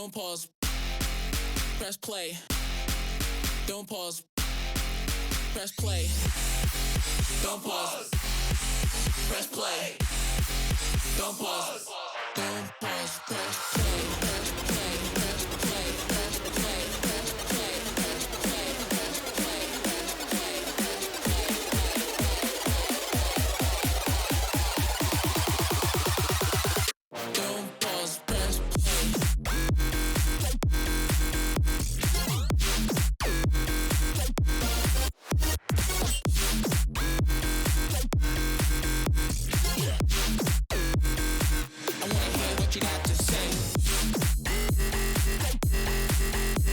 Don't pause. Press play. Don't pause. Press play. Don't pause. Press play. Don't pause. Don't pause. Press play. Press play. Press play. Press play. Press play. Press play. Press play. Press play. Don't pause. Press play. I wanna hear what you got to say.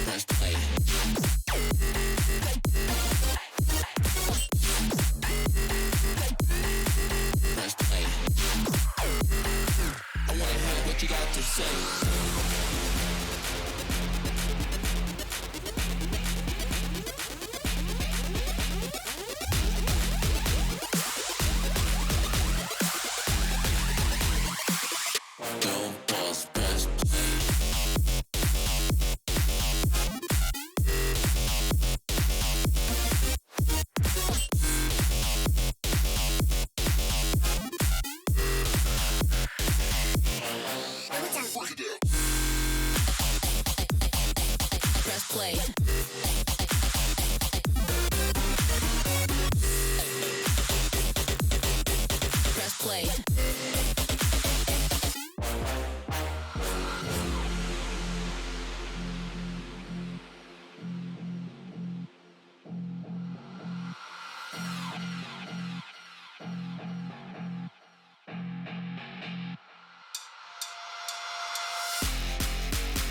Press play. Press play. I wanna hear what you got to say. Don't pause, press play. Press play. Press play.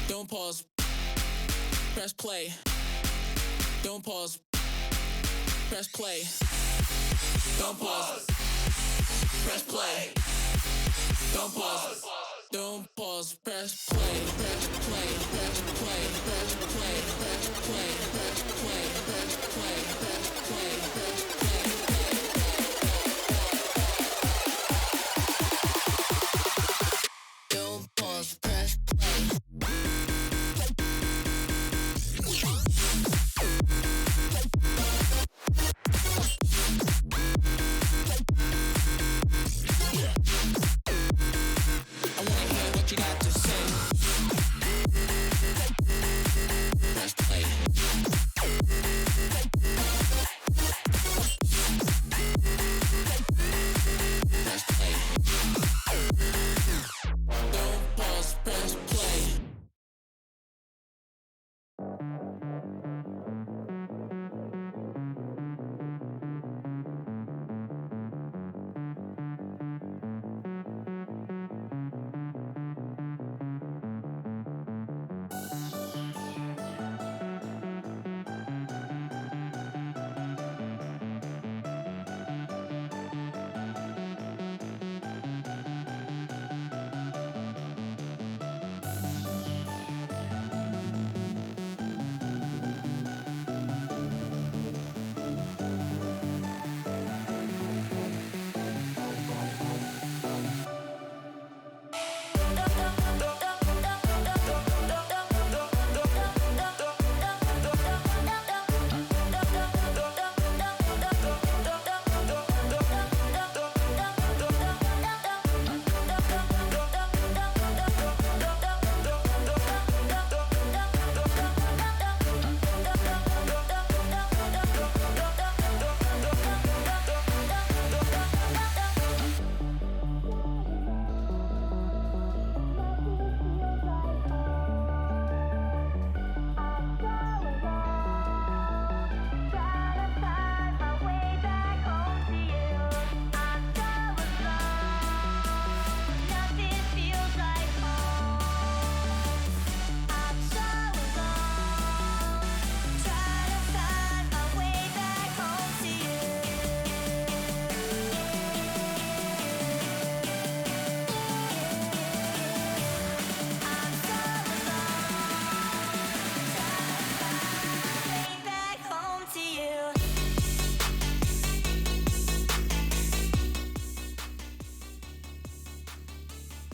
Don't pause. Press play. Don't pause. Press play. Don't pause. Press play. Don't pause. Don't pause. Press play. Press play. Press play. Press play. Press play. Press play. Press play. Press play. Press play. Don't pause. Press play. I wanna hear what you got to say. Press play. Press play. Don't pause, press play.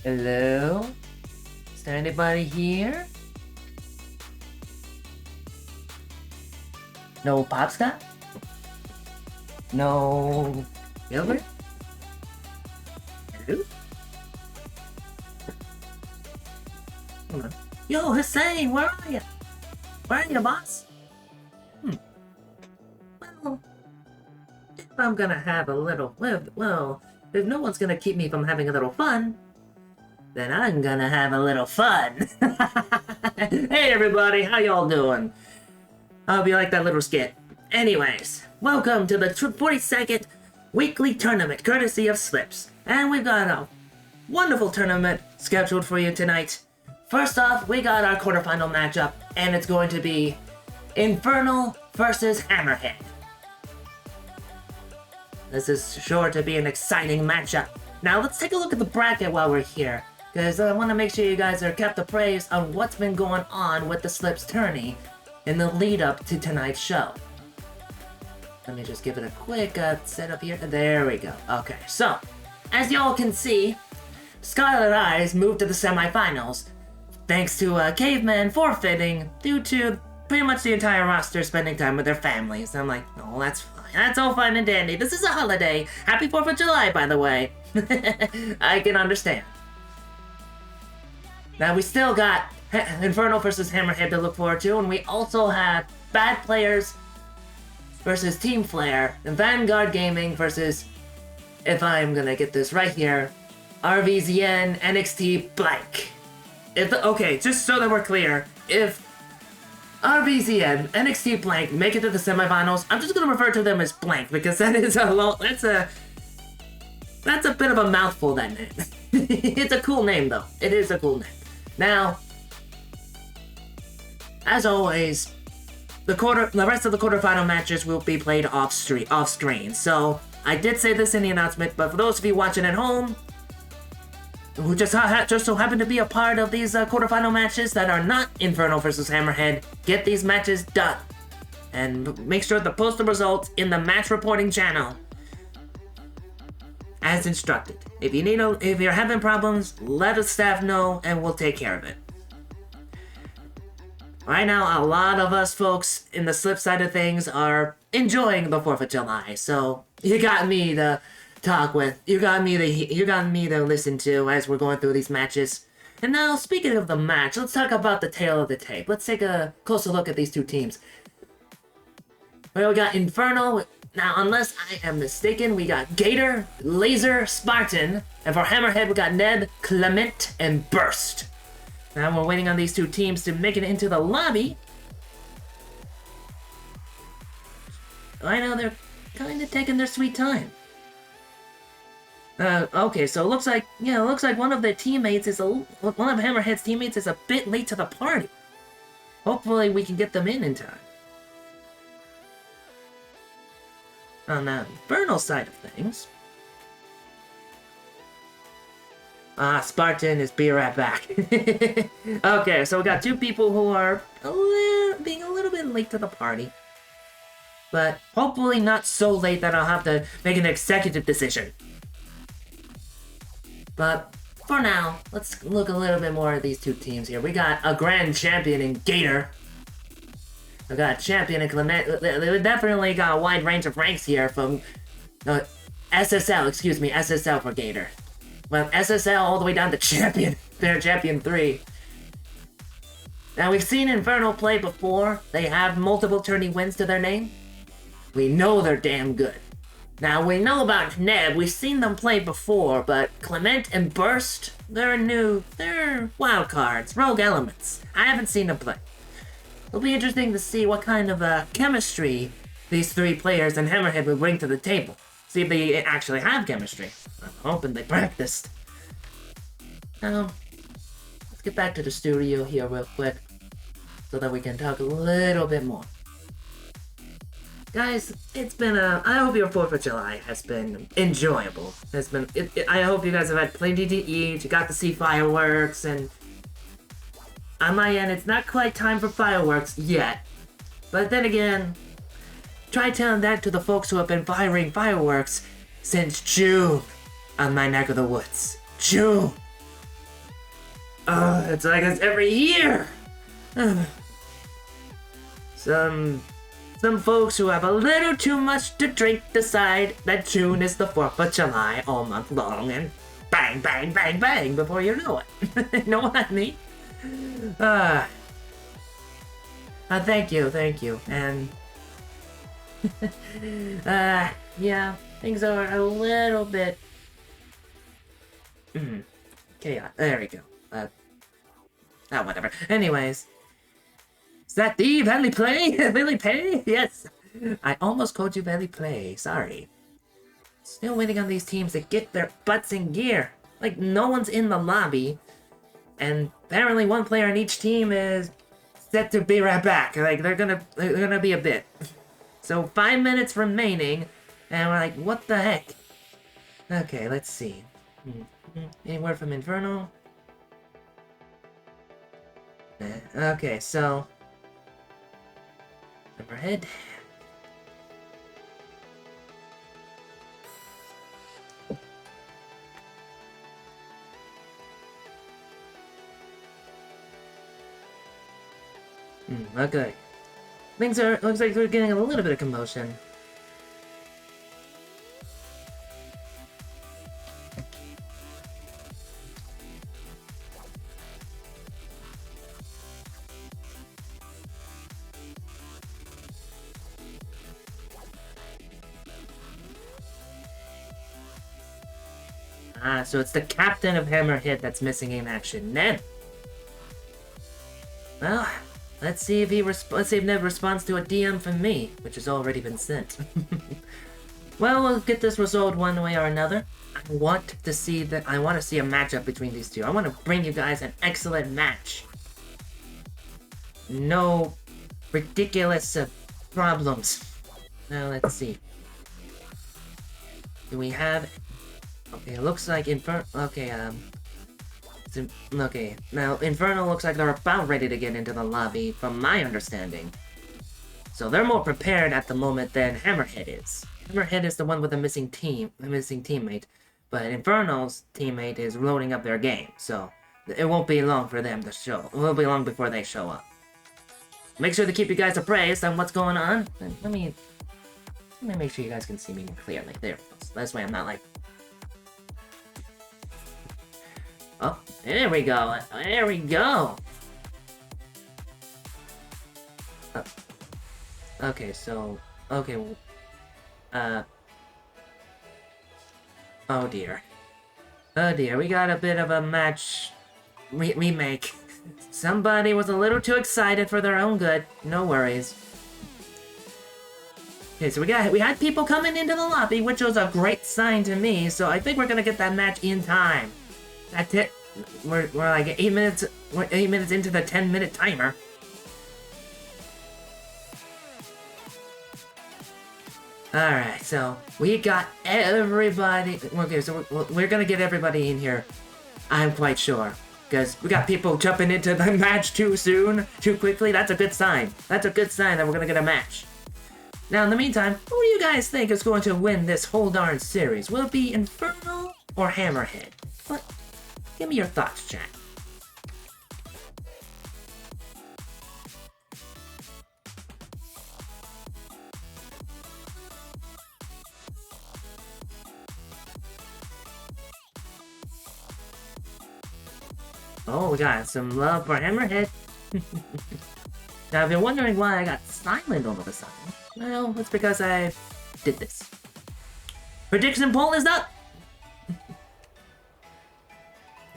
Hello? Is there anybody here? No Popscott? No Gilbert? Hello? Hold on. Yo, Hussein, where are you? Where are you, boss? Well, if I'm gonna have a little, well, if no one's gonna keep me from having a little fun, then I'm gonna have a little fun. Hey everybody, how y'all doing? I hope you like that little skit. Anyways, welcome to the 42nd weekly tournament, courtesy of Slips. And we've got a wonderful tournament scheduled for you tonight. First off, we got our quarterfinal matchup, and it's going to be Infernal versus Hammerhead. This is sure to be an exciting matchup. Now, let's take a look at the bracket while we're here, because I want to make sure you guys are kept appraised on what's been going on with the Slips tourney in the lead up to tonight's show. Let me just give it a quick setup here. There we go. Okay, so, as y'all can see, Scarlet Eyes moved to the semifinals, thanks to Caveman forfeiting due to pretty much the entire roster spending time with their families. I'm like, oh, that's fine. That's all fine and dandy. This is a holiday. Happy 4th of July, by the way. I can understand. Now, we still got Infernal versus Hammerhead to look forward to, and we also have Bad Players versus Team Flare, and Vanguard Gaming versus, if I'm gonna get this right here, RVZN NXT Blank. Okay, just so that we're clear, if RVZN NXT Blank make it to the semifinals, I'm just gonna refer to them as Blank because that is that's a bit of a mouthful, that name. It's a cool name though. It is a cool name. Now, as always, the rest of the quarterfinal matches will be played off screen. So I did say this in the announcement, but for those of you watching at home who just so happen to be a part of these quarterfinal matches that are not Infernal versus Hammerhead, get these matches done. And make sure to post the results in the match reporting channel as instructed. If you're having problems, let the staff know and we'll take care of it. Right now, a lot of us folks in the Slip side of things are enjoying the 4th of July, so you got me to talk with. You got me to listen to as we're going through these matches. And now, speaking of the match, let's talk about the tail of the tape. Let's take a closer look at these two teams. Well, we got Infernal. Now, unless I am mistaken, we got Gator, Laser, Spartan, and for Hammerhead, we got Ned, Clement, and Burst. Now we're waiting on these two teams to make it into the lobby. I know they're kind of taking their sweet time. Okay, so it looks like one of their teammates one of Hammerhead's teammates is a bit late to the party. Hopefully we can get them in time. On the Infernal side of things, Spartan is be right back. Okay, so we got two people who are being a little bit late to the party. But hopefully not so late that I'll have to make an executive decision. But for now, let's look a little bit more at these two teams here. We got a grand champion in Gator. We got a champion in Clement. They definitely got a wide range of ranks here from SSL for Gator. Well, SSL all the way down to champion. They're champion 3. Now, we've seen Infernal play before. They have multiple tourney wins to their name. We know they're damn good. Now, we know about Neb. We've seen them play before, but Clement and Burst, they're wild cards, rogue elements. I haven't seen them play. It'll be interesting to see what kind of chemistry these three players and Hammerhead will bring to the table. See if they actually have chemistry. I'm hoping they practiced. Now, let's get back to the studio here real quick so that we can talk a little bit more. Guys, it's been I hope your 4th of July has been enjoyable. I hope you guys have had plenty to eat, you got to see fireworks, and on my end, it's not quite time for fireworks yet. But then again, try telling that to the folks who have been firing fireworks since June on my neck of the woods. June! It's like it's every year! Some some folks who have a little too much to drink decide that June is the 4th of July all month long, and bang, bang, bang, bang before you know it. Know what I mean? Thank you, and yeah, things are a little bit chaotic. There we go. Whatever. Anyways, is that the Valley Play? Valley Play? Yes. I almost called you Valley Play. Sorry. Still waiting on these teams to get their butts in gear. Like, no one's in the lobby, and apparently one player on each team is set to be right back. Like, they're gonna be a bit. So 5 minutes remaining, and we're like, what the heck? Okay, let's see. Any word from Inferno? Okay, so Hammerhead. Okay. Looks like we're getting a little bit of commotion. So it's the captain of Hammerhead that's missing in action. Ned. Well, let's see if Ned responds to a DM from me, which has already been sent. Well, we'll get this resolved one way or another. I want to see a matchup between these two. I want to bring you guys an excellent match. No ridiculous problems. Now let's see. Do we have? Okay, it looks like Okay, now Inferno looks like they're about ready to get into the lobby, from my understanding. So they're more prepared at the moment than Hammerhead is. Hammerhead is the one with a missing teammate, but Inferno's teammate is loading up their game, so it won't be long for them to show. It won't be long before they show up. Make sure to keep you guys appraised on what's going on. And let me make sure you guys can see me clearly. There it goes. This way I'm not like... Oh, there we go. There we go. Okay, so... Okay, oh dear. Oh dear, we got a bit of a match remake. Somebody was a little too excited for their own good. No worries. Okay, so we had people coming into the lobby, which was a great sign to me, so I think we're gonna get that match in time. That's it. We're like 8 minutes. We're 8 minutes into the 10-minute timer. All right, so we got everybody. Okay, so we're gonna get everybody in here. I'm quite sure, because we got people jumping into the match too soon, too quickly. That's a good sign. That's a good sign that we're gonna get a match. Now, in the meantime, who do you guys think is going to win this whole darn series? Will it be Inferno or Hammerhead? What? Give me your thoughts, chat. Oh, we got some love for Hammerhead. Now, if you're wondering why I got silent all of a sudden, well, it's because I did this. Prediction poll is up!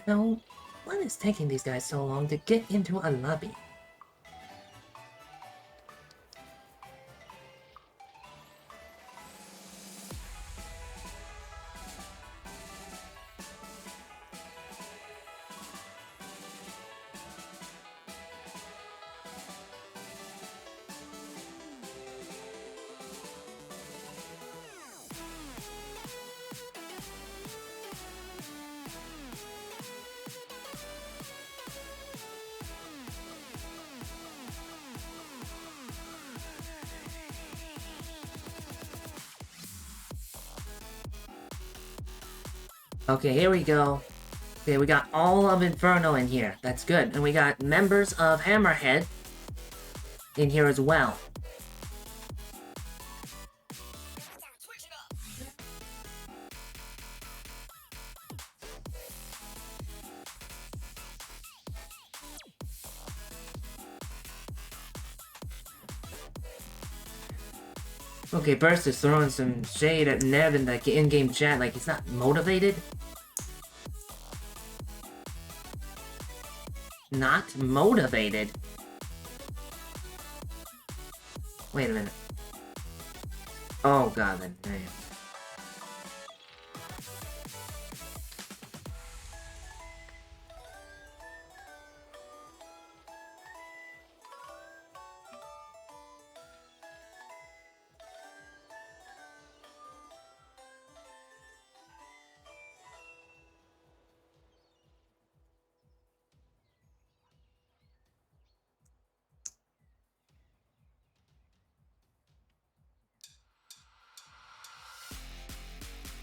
Now, what is taking these guys so long to get into a lobby? Okay, here we go. Okay, we got all of Inferno in here. That's good. And we got members of Hammerhead in here as well. Okay, Burst is throwing some shade at Neb in the in-game chat, like he's not motivated. Not motivated? Wait a minute. Oh god, then. Damn.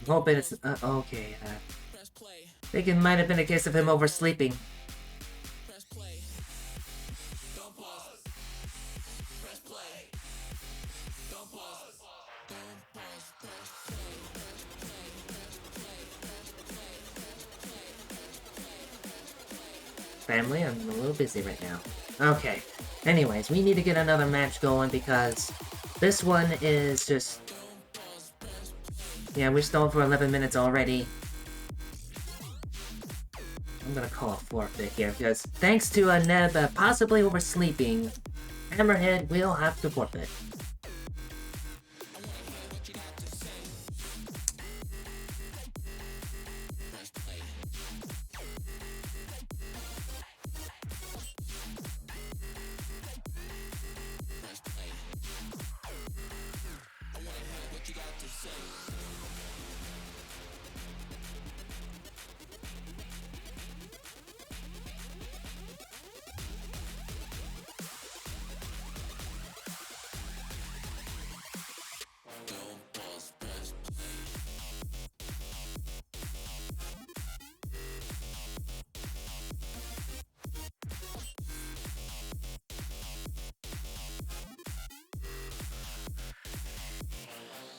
I'm hoping it's okay. Press play. I think it might have been a case of him oversleeping. Press play. Don't pause. Press play. Don't pause. Don't pause. Press play. Family, I'm a little busy right now. Okay. Anyways, we need to get another match going because this one is just... Yeah, we're stalling for 11 minutes already. I'm gonna call a forfeit here because thanks to Neb possibly oversleeping, Hammerhead will have to forfeit.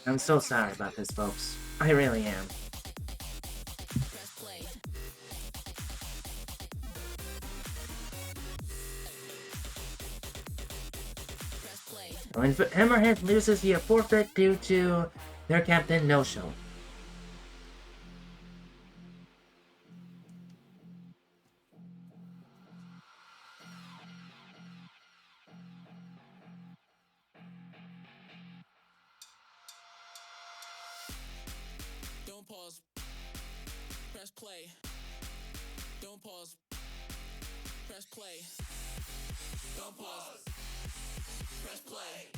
I'm so sorry about this, folks. I really am. Press play. Press play. When Hammerhead loses via forfeit due to their captain no-show. Don't pause. Press play. Don't pause. Press play. Don't pause. Press play.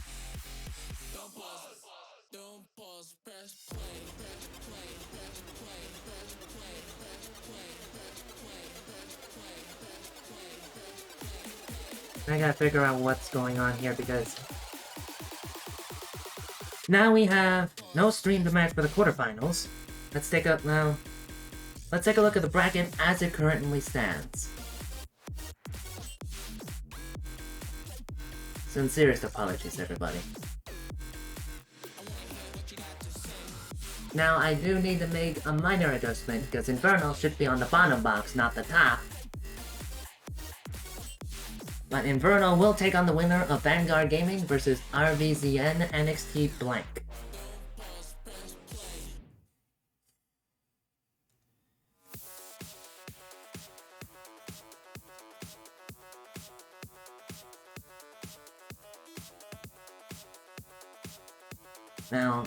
Don't pause. Don't pause. Press play. Press play. Press play. Press play. Press play. Press play. Press play. Press play. I gotta figure out what's going on here because now we have no streamed match for the quarterfinals. Let's take a look at the bracket as it currently stands. Sincerest apologies, everybody. Now, I do need to make a minor adjustment because Infernal should be on the bottom box, not the top. But Inferno will take on the winner of Vanguard Gaming versus RVZN NXT Blank. Now,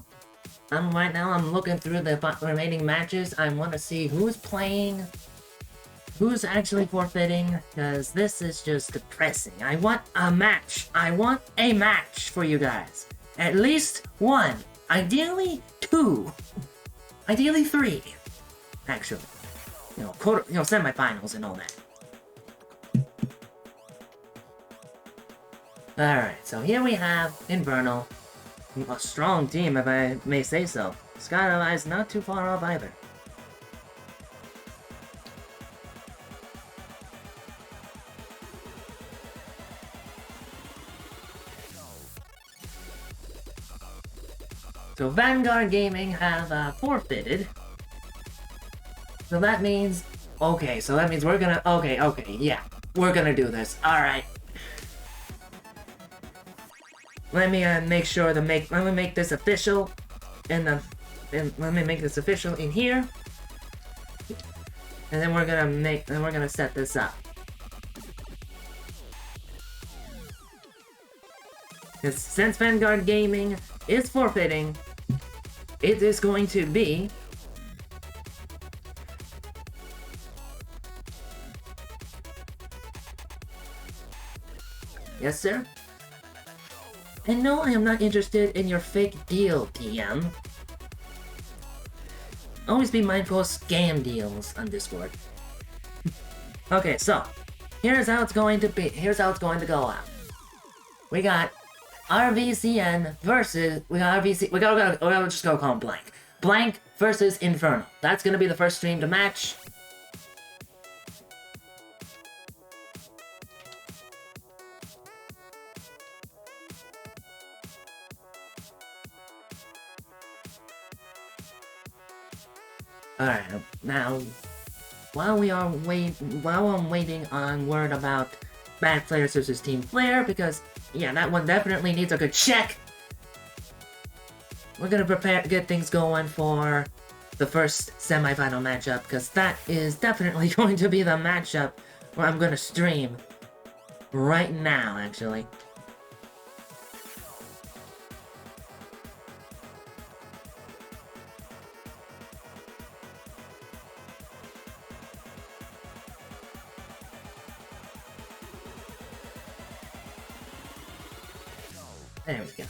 I'm looking through the remaining matches. I want to see who's playing, who's actually forfeiting, because this is just depressing. I want a match. I want a match for you guys. At least one. Ideally, two. Ideally, three. Actually. Semifinals and all that. Alright, so here we have Inferno. A strong team, if I may say so. Skyline's not too far off either. So Vanguard Gaming have forfeited. So that means... Okay, so that means we're gonna... Okay, yeah. We're gonna do this. Alright. let me make sure to make. Let me make this official, and let me make this official in here, and then we're gonna set this up. Because since Vanguard Gaming is forfeiting, it is going to be yes, sir? And no, I am not interested in your fake deal, DM. Always be mindful of scam deals on Discord. Okay, so here's how it's going to be. Here's how it's going to go out. We got RVCN versus we gotta just go call him Blank. Blank versus Infernal. That's gonna be the first stream to match. Alright, now while I'm waiting on word about Bad Flares versus Team Flare, because yeah, that one definitely needs a good check. We're gonna prepare to get things going for the first semi-final matchup, because that is definitely going to be the matchup where I'm gonna stream right now, actually. There we go.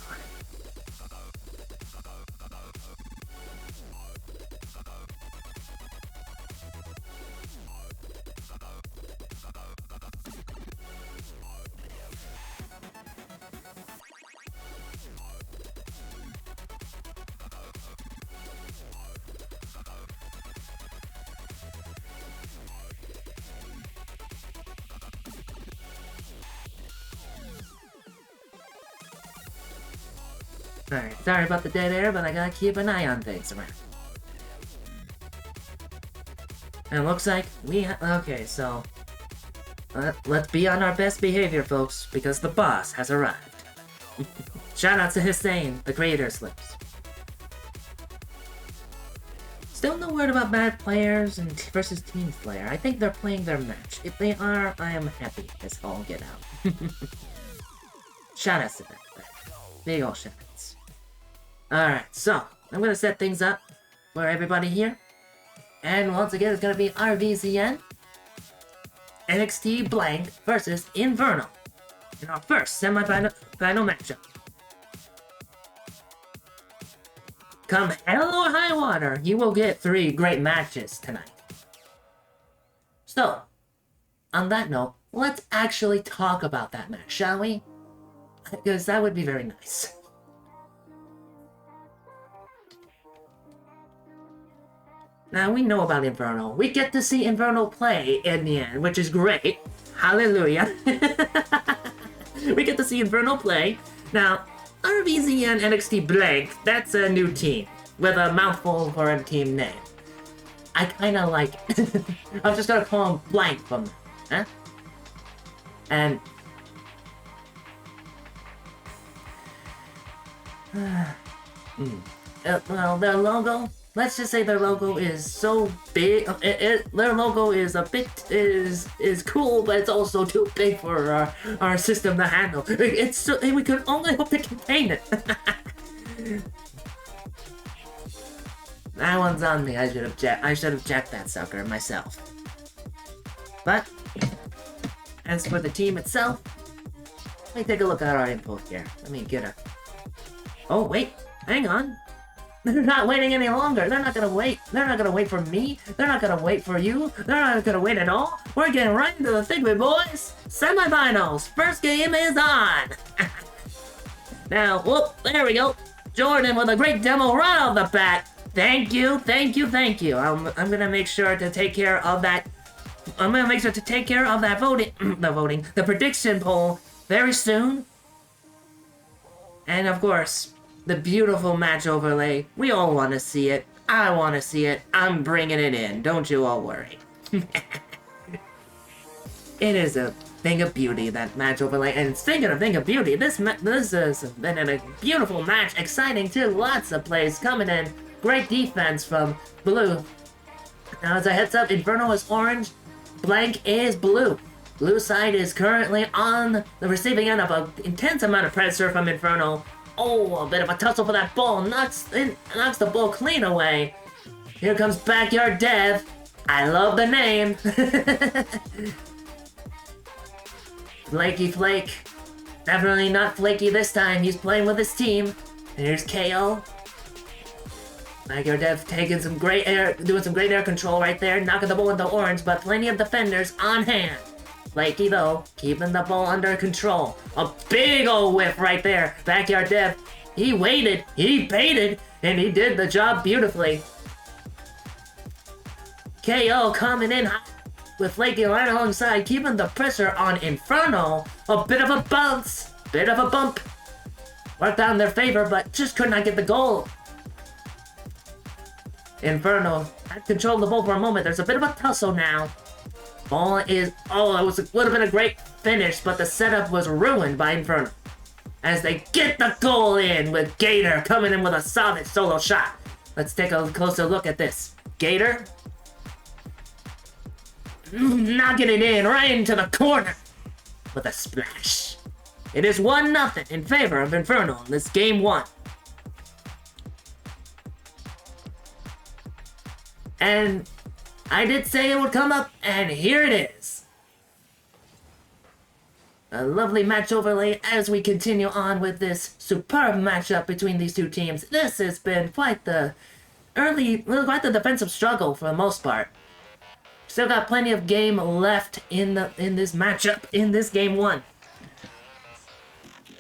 Alright, sorry about the dead air, but I gotta keep an eye on things around. And it looks like we okay, so let's be on our best behavior, folks, because the boss has arrived. Shoutouts to Hussein, the creator slips. Still no word about Bad Players and versus Team Slayer. I think they're playing their match. If they are, I am happy as all get out. Shoutouts to them. Big ol' shoutouts. Alright, so I'm gonna set things up for everybody here. And once again, it's gonna be RVCN, NXT Blank versus Infernal in our first semi-final matchup. Come hell or high water, you will get 3 great matches tonight. So, on that note, let's actually talk about that match, shall we? Because that would be very nice. Now, we know about Inferno. We get to see Inferno play in the end, which is great. Hallelujah. We get to see Inferno play. Now, RVZ and NXT Blank, that's a new team with a mouthful for a team name. I kinda like it. I'm just gonna call him Blank from them, huh? And well, their logo, let's just say their logo is so big. Their logo is a bit is cool, but it's also too big for our system to handle. It's so, we could only hope to contain it. That one's on me. I should have checked that sucker myself. But as for the team itself, let me take a look at our info here. Let me get a. Oh wait, hang on. They're not waiting any longer. They're not gonna wait. They're not gonna wait for me. They're not gonna wait for you. They're not gonna wait at all. We're getting right into the thick of it, boys. Semifinals. First game is on. Now, whoop, there we go. Jordan with a great demo right off the bat. Thank you, thank you, thank you. I'm gonna make sure to take care of that. I'm gonna make sure to take care of that voting, the prediction poll very soon. And of course, the beautiful match overlay. We all want to see it. I want to see it. I'm bringing it in. Don't you all worry. It is a thing of beauty, that match overlay. And speaking of thing of beauty, this has been a beautiful match, exciting too. Lots of plays coming in. Great defense from Blue. Now, as a heads up, Inferno is orange, Blank is blue. Blue side is currently on the receiving end of an intense amount of pressure from Inferno. Oh, a bit of a tussle for that ball. Knocks the ball clean away. Here comes Backyard Dev. I love the name. Flaky Flake. Definitely not flaky this time. He's playing with his team. And here's KO. Backyard Dev taking some great air, doing some great air control right there, knocking the ball into orange, but plenty of defenders on hand. Flaky though, keeping the ball under control. A big ol' whiff right there. Backyard Dev, he waited, he baited, and he did the job beautifully. KO coming in hot with Flaky right alongside, keeping the pressure on Inferno. A bit of a bounce, bit of a bump. Worked out in their favor, but just could not get the goal. Inferno had control of the ball for a moment. There's a bit of a tussle now. Ball is... Oh, it would have been a great finish, but the setup was ruined by Inferno. As they get the goal in with Gator coming in with a solid solo shot. Let's take a closer look at this. Gator. Knocking it in right into the corner with a splash. It is 1-0 in favor of Inferno in this game 1. And I did say it would come up, and here it is. A lovely match overlay as we continue on with this superb matchup between these two teams. This has been quite the defensive struggle for the most part. Still got plenty of game left in this matchup, in this game 1.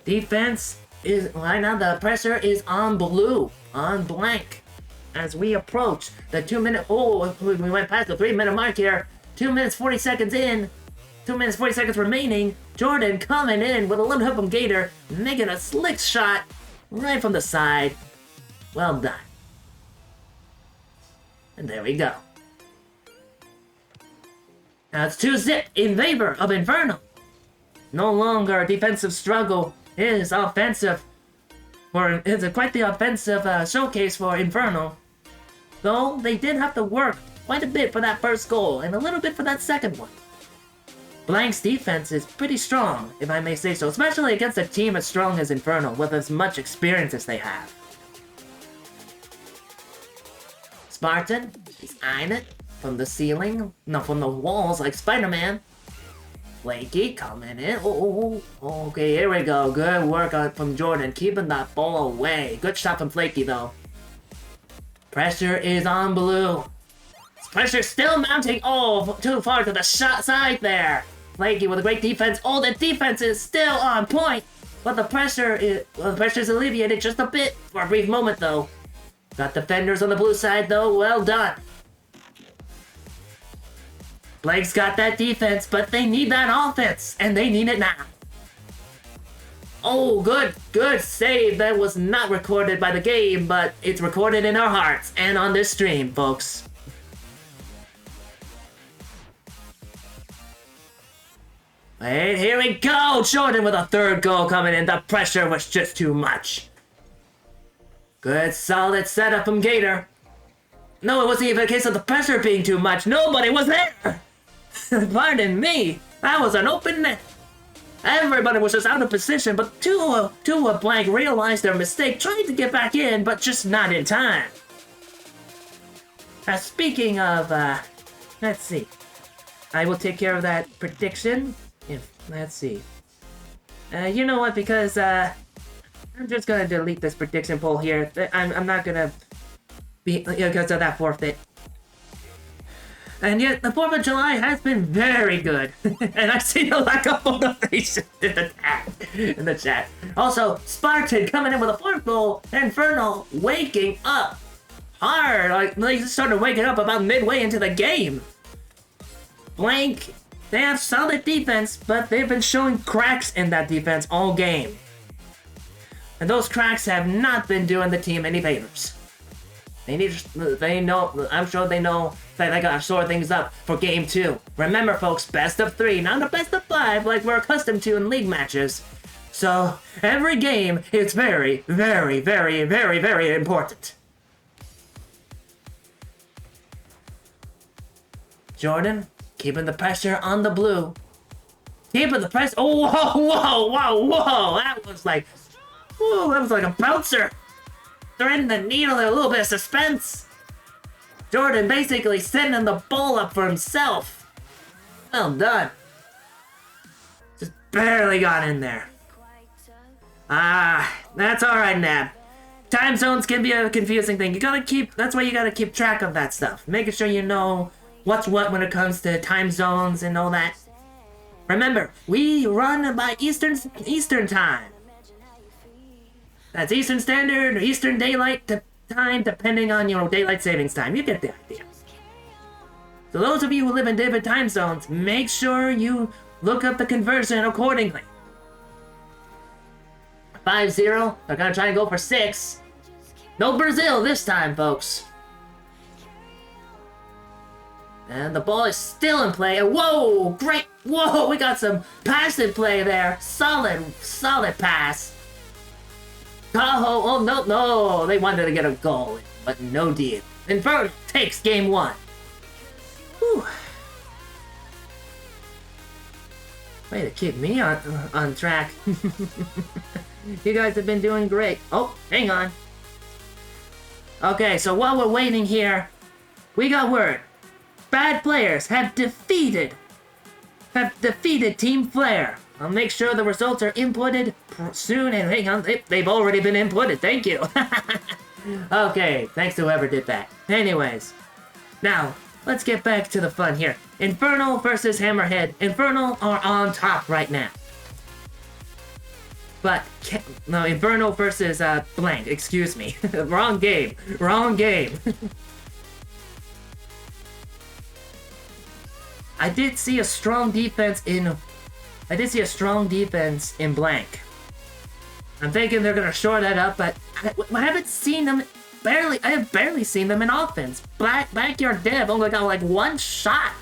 Defense is, right now the pressure is on Blue, on Blank. As we approach the 2-minute, we went past the 3-minute mark here. 2 minutes 40 seconds in, 2 minutes 40 seconds remaining. Jordan coming in with a little help from Gator, making a slick shot right from the side. Well done. And there we go. Now it's 2-0 in favor of Inferno. No longer a defensive struggle, it is offensive. It's quite the offensive showcase for Inferno. Though, they did have to work quite a bit for that first goal, and a little bit for that second one. Blank's defense is pretty strong, if I may say so, especially against a team as strong as Inferno, with as much experience as they have. Spartan is eyeing it from the ceiling, no, from the walls like Spider-Man. Flaky coming in. Okay, here we go. Good work from Jordan, keeping that ball away. Good shot from Flaky, though. Pressure is on Blue. Pressure still mounting. Oh, too far to the side there. Flaky with a great defense. Oh, the defense is still on point. But the pressure is alleviated just a bit for a brief moment, though. Got defenders on the Blue side, though. Well done. Blake's got that defense, but they need that offense, and they need it now. Oh, good save. That was not recorded by the game, but it's recorded in our hearts and on this stream, folks. And here we go! Jordan with a third goal coming in. The pressure was just too much. Good, solid setup from Gator. No, it wasn't even a case of the pressure being too much. Nobody was there! Pardon me. That was an open net. Everybody was just out of position, but two Blank realized their mistake, tried to get back in, but just not in time. Speaking of, let's see. I will take care of that prediction. Let's see. You know what, because, I'm just gonna delete this prediction poll here. I'm not gonna be, because of that forfeit. And yet, the 4th of July has been very good. And I see a lack of motivation in the chat. Also, Spartan coming in with a 4th goal. Inferno waking up hard. Like, they just started waking up about midway into the game. Blank, they have solid defense, but they've been showing cracks in that defense all game. And those cracks have not been doing the team any favors. They know. I'm sure they know that they gotta shore things up for game 2. Remember, folks, best of 3, not a best of 5 like we're accustomed to in league matches. So every game is very, very, very, very, very important. Jordan, keeping the pressure on the blue. Keeping the pressure. Oh, whoa, whoa, whoa, whoa! That was like a bouncer. Threading the needle in a little bit of suspense. Jordan basically setting the ball up for himself. Well done. Just barely got in there. That's alright, Nab. Time zones can be a confusing thing. That's why you gotta keep track of that stuff. Making sure you know what's what when it comes to time zones and all that. Remember, we run by Eastern time. That's Eastern Standard or Eastern Daylight Time, depending on your daylight savings time. You get the idea. So those of you who live in different time zones, make sure you look up the conversion accordingly. 5-0, they're gonna try and go for 6. No Brazil this time, folks. And the ball is still in play. Whoa, great. Whoa, we got some passive play there. Solid pass. Tahoe, oh no, they wanted to get a goal, but no deal. Inferno takes game 1. Whew. Way to keep me on track. You guys have been doing great. Oh, hang on. Okay, so while we're waiting here, we got word. Bad players have defeated Team Flare. I'll make sure the results are inputted soon, and hang on, they've already been inputted, thank you. Okay, thanks to whoever did that. Anyways, now, let's get back to the fun here. Inferno versus Hammerhead. Inferno are on top right now. But, no, Inferno versus, blank, excuse me. Wrong game. I did see a strong defense in blank. I'm thinking they're gonna shore that up, but I haven't seen them I have barely seen them in offense. Backyard Dev only got like 1 shot.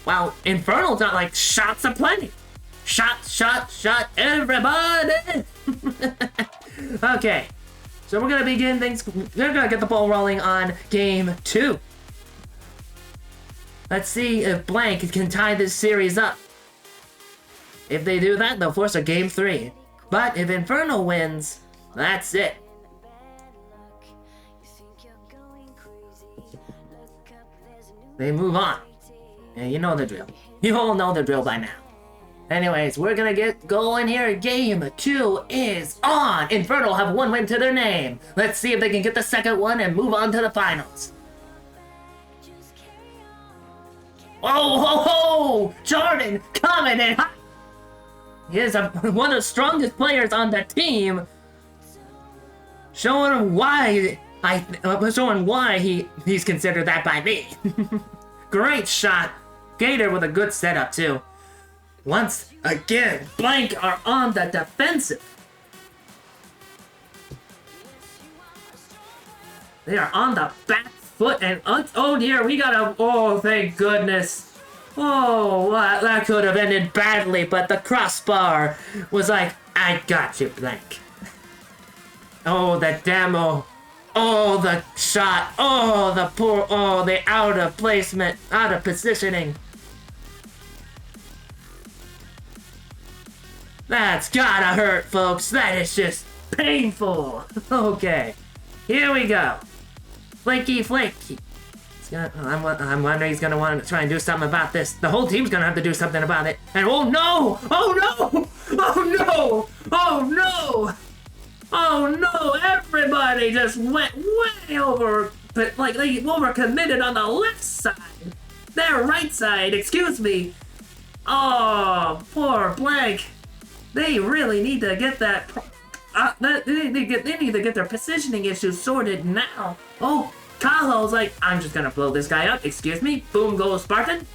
While Infernal's got like shots aplenty. Shot, everybody! Okay, so we're gonna begin things. We're gonna get the ball rolling on game 2. Let's see if Blank can tie this series up. If they do that, they'll force a game 3. But if Inferno wins, that's it. They move on. And you know the drill. You all know the drill by now. Anyways, we're gonna get going here. Game 2 is on! Inferno have 1 win to their name. Let's see if they can get the second one and move on to the finals. Oh, ho, ho! Jordan coming in hot! He is one of the strongest players on the team. Showing why he's considered that by me. Great shot. Gator with a good setup too. Once again, Blank are on the defensive. They are on the back foot and oh dear, we got a, oh thank goodness. Oh, that could have ended badly, but the crossbar was like, I got you, Blank. Oh, the demo. Oh, the shot. Oh, the poor, oh, the out of placement, out of positioning. That's gotta hurt, folks. That is just painful. Okay, here we go. Flaky. I'm wondering he's gonna want to try and do something about this. The whole team's gonna have to do something about it. And oh no! Oh no! Oh no! Oh no! Oh no! Everybody just went way over, but like they overcommitted on the left side. Their right side, excuse me. Oh, poor Blank. They really need to get that. They need to get their positioning issues sorted now. Oh, Tahoe's like, I'm just gonna blow this guy up. Excuse me. Boom goes Spartan.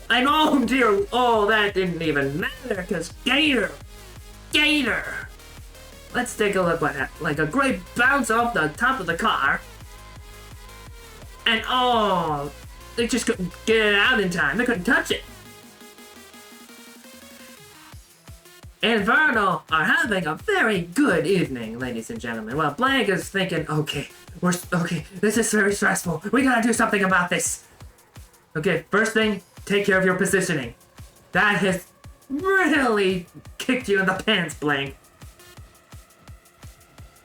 I know, dear. Oh, that didn't even matter because Gator. Let's take a look what happened. Like a great bounce off the top of the car. And oh, they just couldn't get it out in time. They couldn't touch it. Inferno are having a very good evening, ladies and gentlemen. Well, Blank is thinking, okay, this is very stressful. We gotta do something about this. Okay, first thing, take care of your positioning. That has really kicked you in the pants, Blank.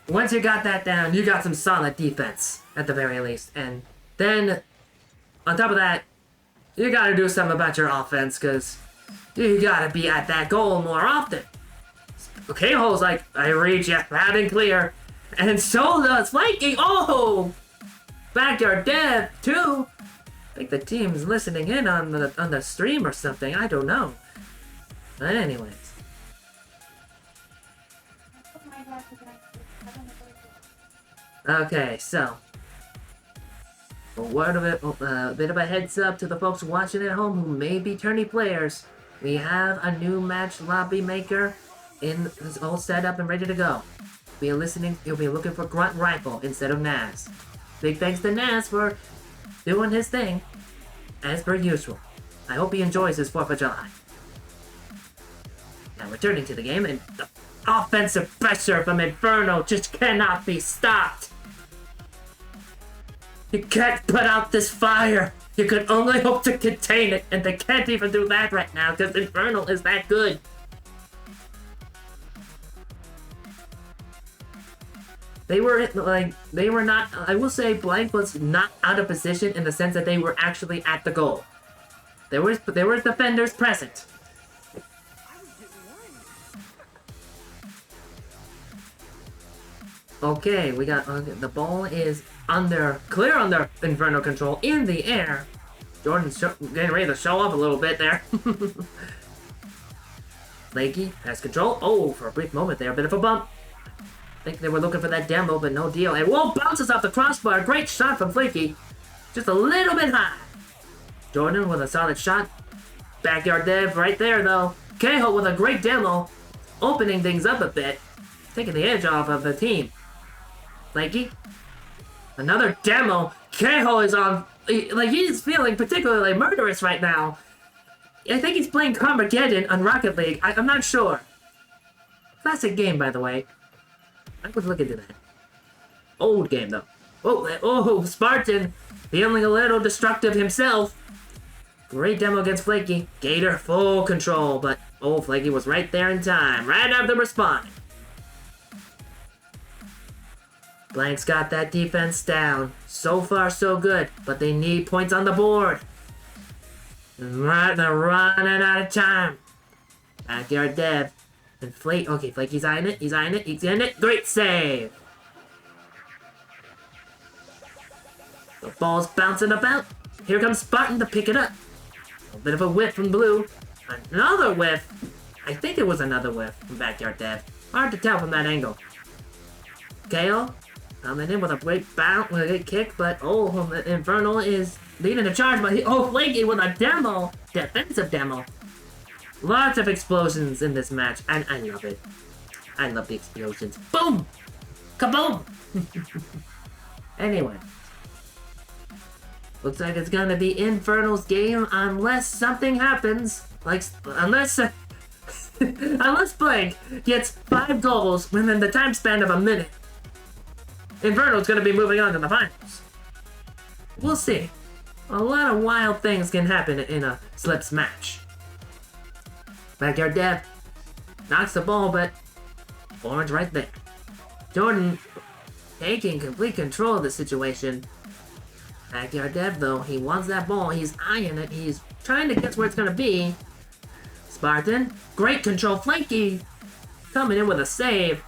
Once you got that down, you got some solid defense, at the very least. And then, on top of that, you gotta do something about your offense, because you gotta be at that goal more often. K-Hole's like, I read you loud and clear. And so does Flanky. Oh! Backyard Dev, too. I think the team's listening in on the stream or something. I don't know. But anyways. Okay, so. A bit of a heads up to the folks watching at home who may be tourney players. We have a new match lobby maker it's all set up and ready to go. You'll be looking for Grunt Rifle instead of Naz. Big thanks to Naz for doing his thing, as per usual. I hope he enjoys his 4th of July. Now returning to the game, and the offensive pressure from Inferno just cannot be stopped. You can't put out this fire. You can only hope to contain it, and they can't even do that right now because Infernal is that good. They were not, I will say Blank was not out of position in the sense that they were actually at the goal. There were defenders present. Okay, we got, the ball is clear under Inferno control in the air. Jordan's getting ready to show off a little bit there. Flaky has control. Oh, for a brief moment there, a bit of a bump. I think they were looking for that demo, but no deal. And whoa, bounces off the crossbar. Great shot from Flaky. Just a little bit high. Jordan with a solid shot. Backyard Dev right there, though. Keho with a great demo. Opening things up a bit. Taking the edge off of the team. Flaky. Another demo. Keho is on... he's feeling particularly murderous right now. I think he's playing Carmageddon on Rocket League. I'm not sure. Classic game, by the way. I would look into that. Old game, though. Oh, Spartan. Feeling a little destructive himself. Great demo against Flaky. Gator full control, but Flaky was right there in time. Right after responding. Blank's got that defense down. So far, so good, but they need points on the board. They're running out of time. Backyard Dev. And Flaky's eyeing it, he's in it. Great save! The ball's bouncing about. Here comes Spartan to pick it up. A bit of a whiff from Blue. Another whiff. I think it was another whiff from Backyard Dev. Hard to tell from that angle. KO coming in with a great bounce, with a good kick, but Infernal is leading the charge, but Flaky with a demo, defensive demo. Lots of explosions in this match, and I love it. I love the explosions. Boom! Kaboom! Anyway. Looks like it's gonna be Infernal's game unless something happens. Unless Blank gets 5 goals within the time span of a minute. Infernal's gonna be moving on to the finals. We'll see. A lot of wild things can happen in a Slips match. Backyard Dev knocks the ball, but Orange right there. Jordan taking complete control of the situation. Backyard Dev, though, he wants that ball. He's eyeing it. He's trying to guess where it's going to be. Spartan, great control. Flanky coming in with a save.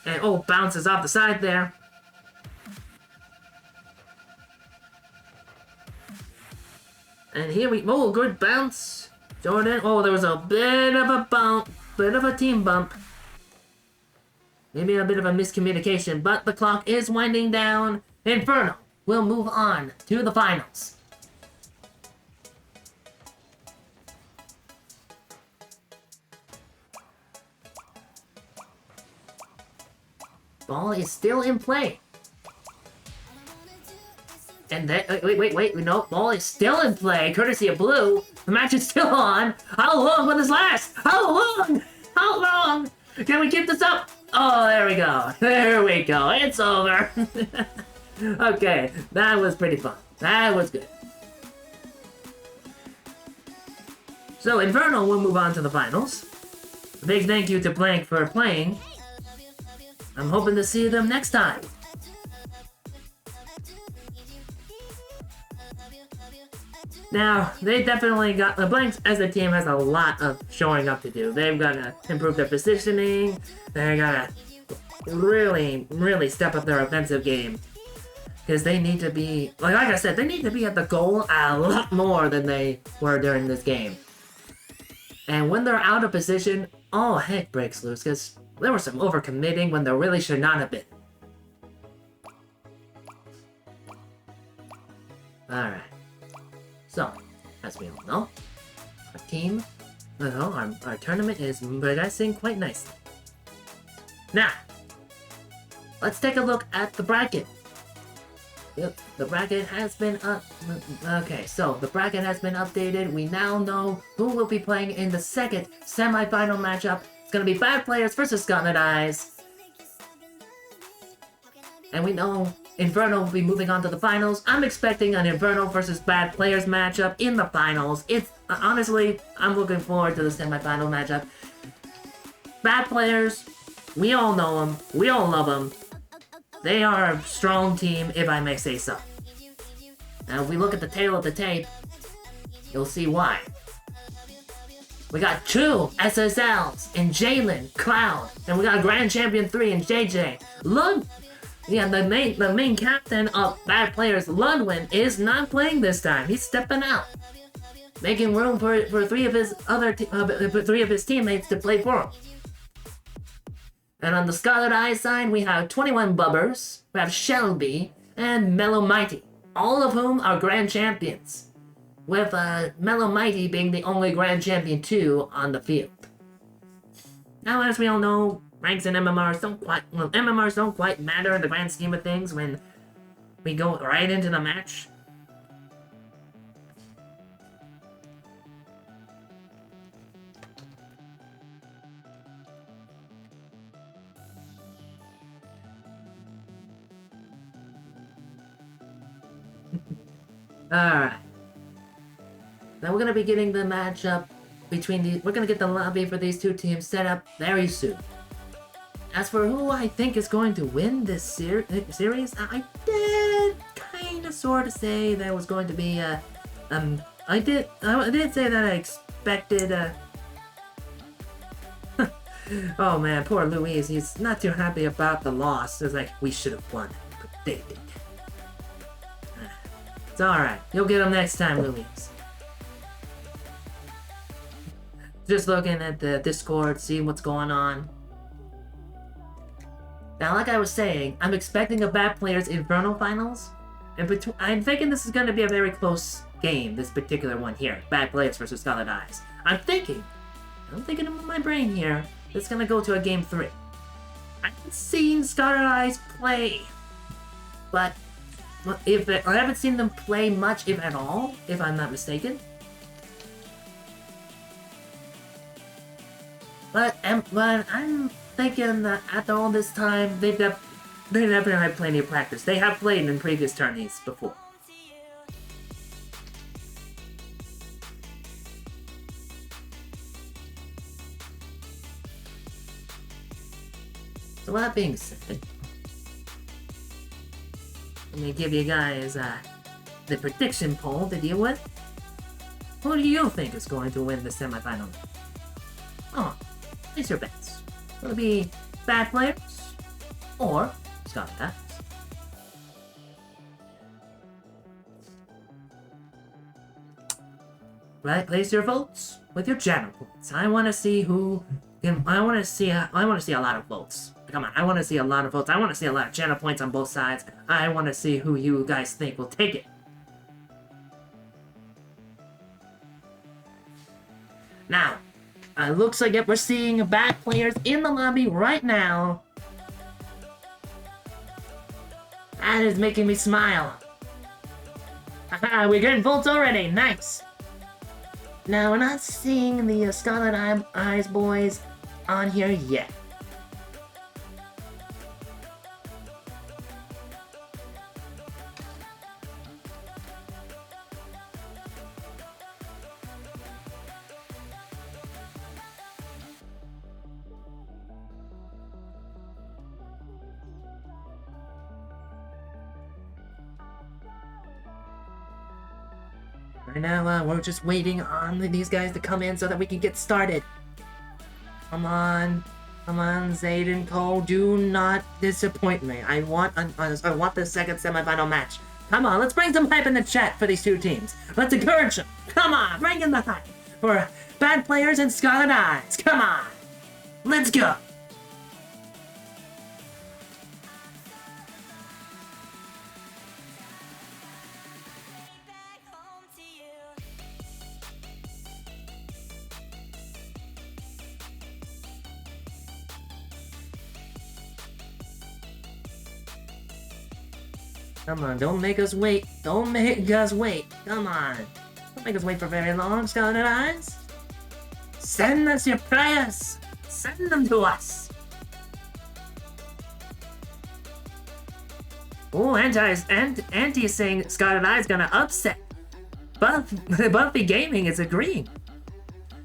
And, bounces off the side there. And here good bounce. Jordan, there was a bit of a bump, bit of a team bump. Maybe a bit of a miscommunication, but the clock is winding down. Inferno will move on to the finals. ball is still in play. And then, wait, no, ball is still in play, courtesy of blue. The match is still on. How long will this last? How long? How long? Can we keep this up? Oh, there we go. There we go. It's over. Okay, that was pretty fun. That was good. So, Inferno will move on to the finals. A big thank you to Blank for playing. I'm hoping to see them next time. Now, they definitely got... The Blanks as a team has a lot of showing up to do. They've got to improve their positioning. They got to really step up their offensive game. Because they need to be... Like I said, they need to be at the goal a lot more than they were during this game. And when they're out of position, all heck breaks loose. Because there was some overcommitting when there really should not have been. Alright. So, as we all know, our team, our tournament is progressing quite nicely. Now, let's take a look at the bracket. Yep, the bracket has been okay, so the bracket has been updated. We now know who will be playing in the second semi-final matchup. It's gonna be Bad Players versus Scarlet Eyes. And we know Inferno will be moving on to the finals. I'm expecting an Inferno versus Bad Players matchup in the finals. It's honestly, I'm looking forward to the semi-final matchup. Bad Players, we all know them. We all love them. They are a strong team, if I may say so. Now, if we look at the tail of the tape, you'll see why. We got 2 SSLs in Jalen, Cloud, and we got Grand Champion 3 in JJ. Look! Yeah, the main captain of Bad Players, Ludwin, is not playing this time. He's stepping out, making room for 3 of his teammates to play for him. And on the Scarlet Eyes side, we have 21 Bubbers, we have Shelby, and Mellow Mighty, all of whom are Grand Champions, with Mellow Mighty being the only Grand Champion 2 on the field. Now, as we all know, ranks in MMRs don't quite matter in the grand scheme of things when we go right into the match. Alright. Now we're gonna be getting the matchup between these. We're gonna get the lobby for these 2 teams set up very soon. As for who I think is going to win this series, I did kind of sort of say that was going to be I did say that I expected oh man, poor Louise, he's not too happy about the loss. It's like, we should have won, but they didn't. It's alright, you'll get him next time, Louise. Just looking at the Discord, seeing what's going on. Now, like I was saying, I'm expecting a Bad Players Inferno Finals, and I'm thinking this is going to be a very close game, this particular one here, Bad Players versus Scarlet Eyes. I'm thinking in my brain here, it's going to go to a Game 3. I haven't seen Scarlet Eyes play, but I haven't seen them play much, if at all, if I'm not mistaken. But I'm thinking that after all this time, they definitely have plenty of practice. They have played in previous tourneys before. So that being said, let me give you guys the prediction poll to deal with. Who do you think is going to win the semifinal? Oh, place your bets. Will it be Bad Players or Scarlet Eyes? Right, place your votes with your channel points. I want to see who. I want to see a lot of votes. Come on, I want to see a lot of votes. I want to see a lot of channel points on both sides. I want to see who you guys think will take it. Now, it looks like we're seeing Bad Players in the lobby right now. That is making me smile. Haha, we're getting votes already. Nice. Now, we're not seeing the Scarlet Eyes boys on here yet. Right now, we're just waiting on these guys to come in so that we can get started. Come on, Zayden Cole, do not disappoint me. I want the second semifinal match. Come on, let's bring some hype in the chat for these two teams. Let's encourage them. Come on, bring in the hype for Bad Players and Scarlet Eyes. Come on, let's go. Come on, don't make us wait. Don't make us wait. Come on. Don't make us wait for very long, Scarlet Eyes. Send us your prayers. Send them to us. Oh, Anti is saying Scarlet Eyes gonna upset. Buffy Gaming is agreeing.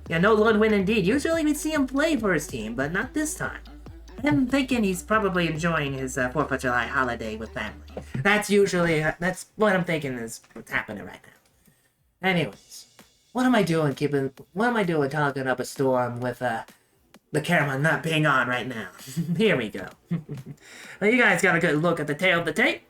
Yeah, no Lord win indeed. Usually we see him play for his team, but not this time. I'm thinking he's probably enjoying his 4th of July holiday with family. That's what I'm thinking is what's happening right now. Anyways, what am I doing talking up a storm with the camera not being on right now? Here we go. Well, you guys got a good look at the tail of the tape.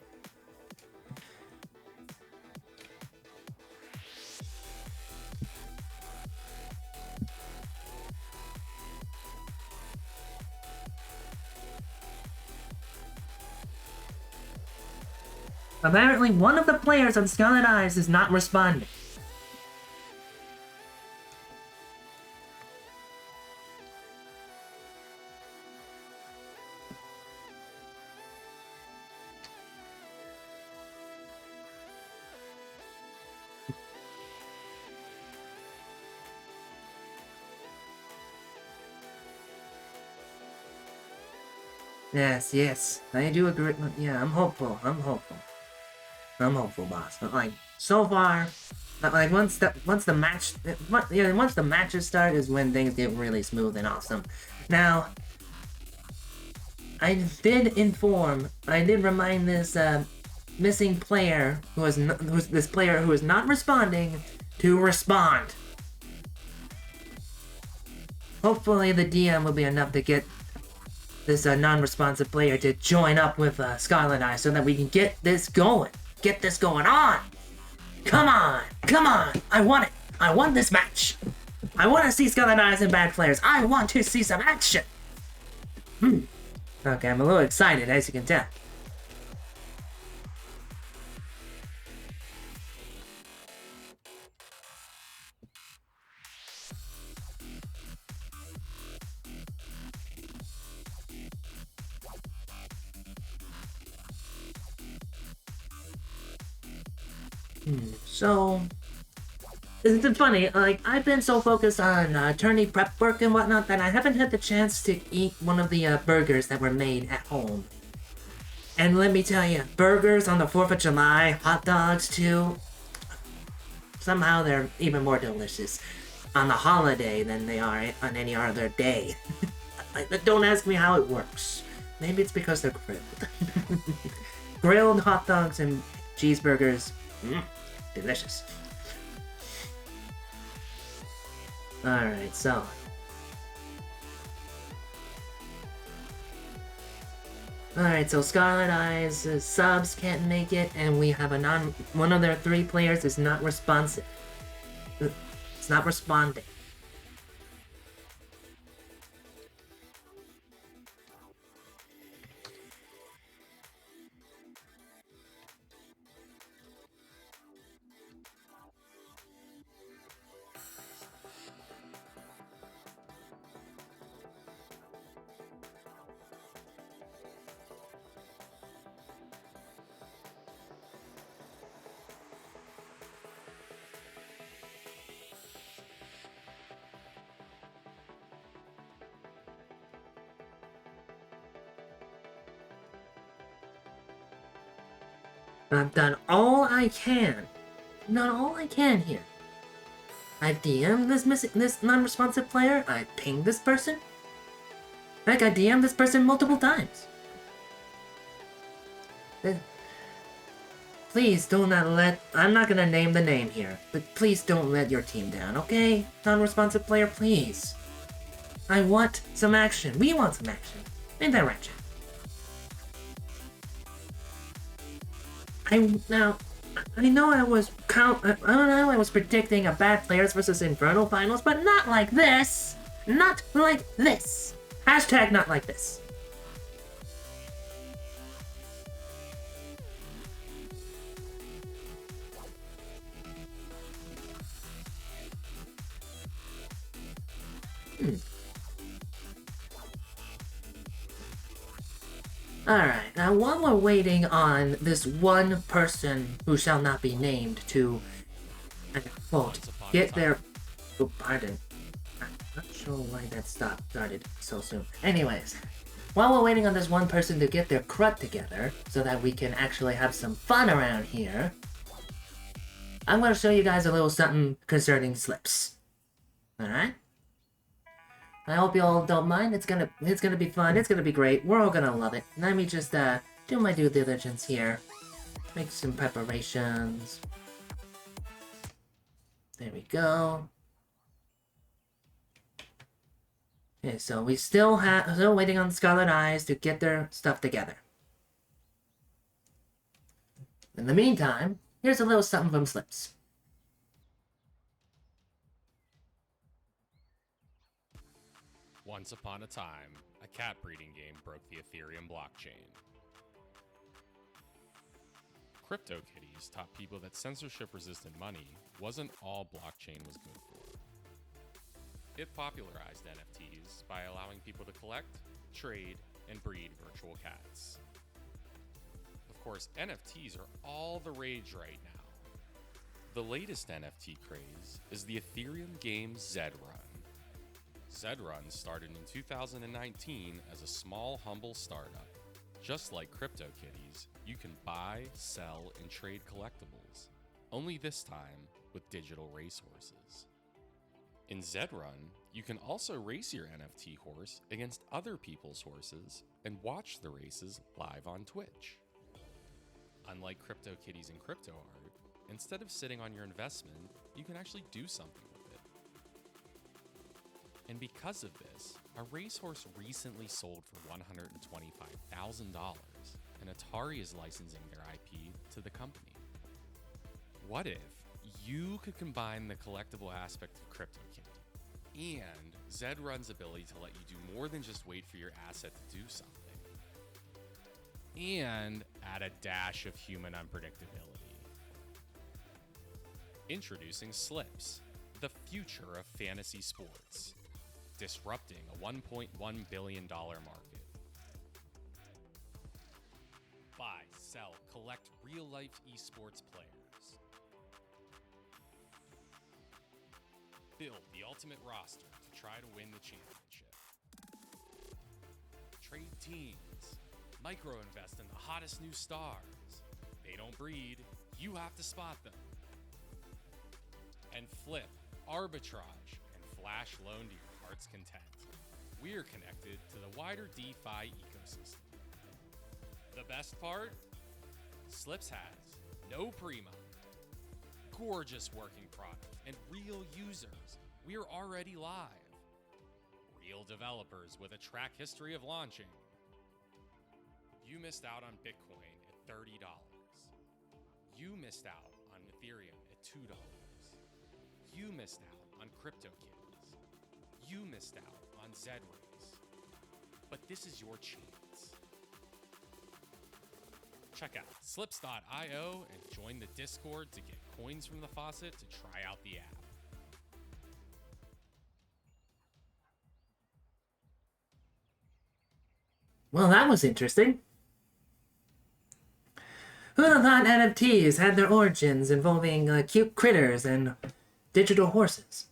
Apparently, one of the players on Scarlet Eyes is not responding. Yes, I do agree. Yeah, I'm hopeful, boss. But like, so far, like once the matches start is when things get really smooth and awesome. Now, I did remind this missing player who's not responding to respond. Hopefully, the DM will be enough to get this non-responsive player to join up with Scarlet Eye so that we can get this going. Get this going on! Come on! I want it! I want this match! I want to see Scarlet Eyes and Bad Players! I want to see some action! Okay, I'm a little excited, as you can tell. So, it's funny, like, I've been so focused on tourney prep work and whatnot that I haven't had the chance to eat one of the burgers that were made at home. And let me tell you, burgers on the 4th of July, hot dogs too, somehow they're even more delicious on the holiday than they are on any other day. Don't ask me how it works. Maybe it's because they're grilled. Grilled hot dogs and cheeseburgers. Delicious. Alright, so. Alright, so Scarlet Eyes subs can't make it, and we have one of their 3 players is not responsive. It's not responding. I've done all I can. I've done all I can here. I've DM'd this non-responsive player. I pinged this person. Heck, I DM'd this person multiple times. Please do not let... I'm not gonna name the name here, but please don't let your team down, okay? Non-responsive player, please. I want some action. We want some action. And direction. I know I was predicting a bad Players vs. Inferno finals, but not like this! Not like this! Hashtag not like this. Alright, now while we're waiting on this one person who shall not be named to, quote, get their... Oh, pardon. I'm not sure why that started so soon. Anyways, while we're waiting on this one person to get their crud together, so that we can actually have some fun around here, I'm going to show you guys a little something concerning slips. Alright? I hope you all don't mind. It's gonna be fun. It's gonna be great. We're all gonna love it. Let me just do my due diligence here. Make some preparations. There we go. Okay, so we still waiting on the Scarlet Eyes to get their stuff together. In the meantime, here's a little something from Slips. Once upon a time, a cat breeding game broke the Ethereum blockchain. CryptoKitties taught people that censorship-resistant money wasn't all blockchain was good for. It popularized NFTs by allowing people to collect, trade, and breed virtual cats. Of course, NFTs are all the rage right now. The latest NFT craze is the Ethereum game Zed Run. Zed Run started in 2019 as a small, humble startup. Just like CryptoKitties, you can buy, sell, and trade collectibles, only this time with digital racehorses. In Zed Run, you can also race your NFT horse against other people's horses and watch the races live on Twitch. Unlike CryptoKitties and CryptoArt, instead of sitting on your investment, you can actually do something with it. And because of this, a racehorse recently sold for $125,000, and Atari is licensing their IP to the company. What if you could combine the collectible aspect of CryptoKitty and Zed Run's ability to let you do more than just wait for your asset to do something, and add a dash of human unpredictability? Introducing Slips, the future of fantasy sports, disrupting a $1.1 billion market. Buy, sell, collect real-life esports players. Build the ultimate roster to try to win the championship. Trade teams. Micro-invest in the hottest new stars. They don't breed, you have to spot them. And flip, arbitrage, and flash loan to your heart's content. We're connected to the wider DeFi ecosystem. The best part? Slips has no pre-mod, gorgeous working product, and real users. We're already live. Real developers with a track history of launching. You missed out on Bitcoin at $30. You missed out on Ethereum at $2. You missed out on CryptoKitties. You missed out on Zedways. But this is your chance. Check out slips.io and join the Discord to get coins from the faucet to try out the app. Well, that was interesting. Who'd have thought NFTs had their origins involving cute critters and digital horses?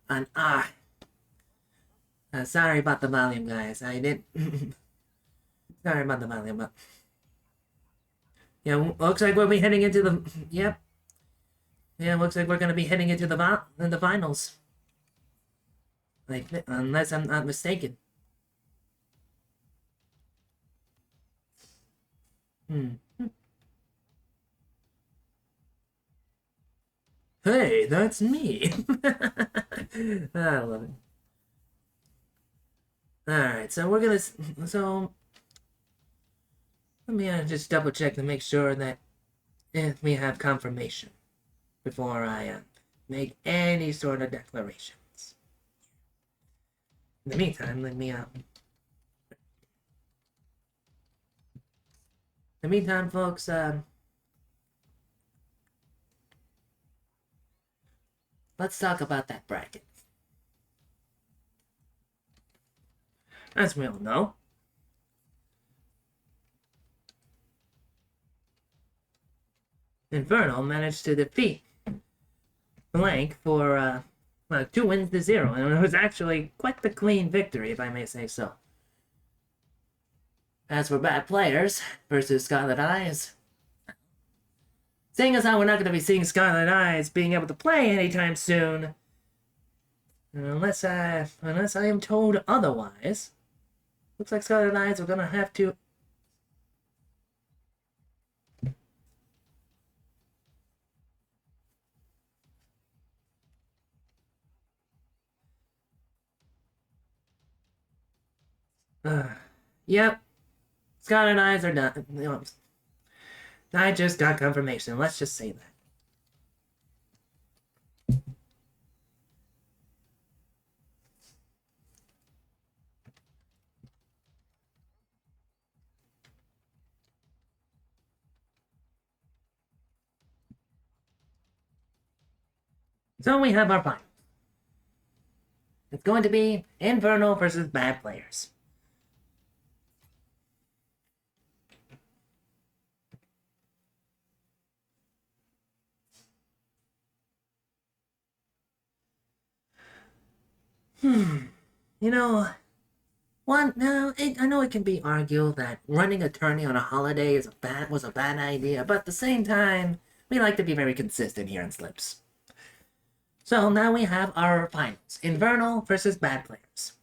And Sorry about the volume, guys. I didn't. Sorry about the volume, but yeah, looks like we'll be heading into the. Yep. Yeah, looks like we're gonna be heading into the finals. Like, unless I'm not mistaken. Hey, that's me. I love it. Alright, so we're gonna. So. Let me just double check to make sure that if we have confirmation before I make any sort of declarations. In the meantime, let me. In the meantime, folks, let's talk about that bracket. As we all know, Inferno managed to defeat Blank for 2-0, and it was actually quite the clean victory, if I may say so. As for Bad Players versus Scarlet Eyes, seeing as how we're not going to be seeing Scarlet Eyes being able to play anytime soon, unless I am told otherwise, looks like Scarlet Eyes are going to have to. Yep. Scarlet Eyes are done. I just got confirmation. Let's just say that. So we have our final. It's going to be Inferno versus Bad Players. You know, I know it can be argued that running a tourney on a holiday was a bad idea, but at the same time, we like to be very consistent here in Slips. So now we have our finals. Inferno versus Bad Players.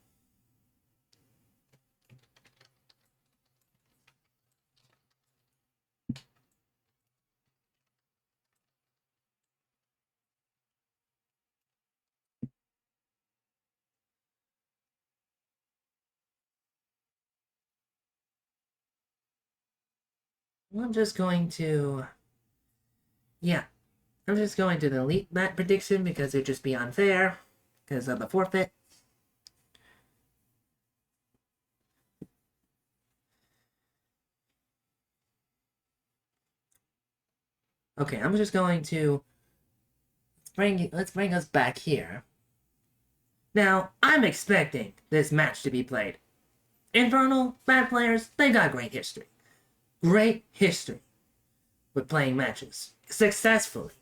I'm just going to delete that prediction because it'd just be unfair because of the forfeit. Okay, I'm just going to let's bring us back here. Now, I'm expecting this match to be played. Infernal, Bad Players, they got great history. Great history with playing matches successfully.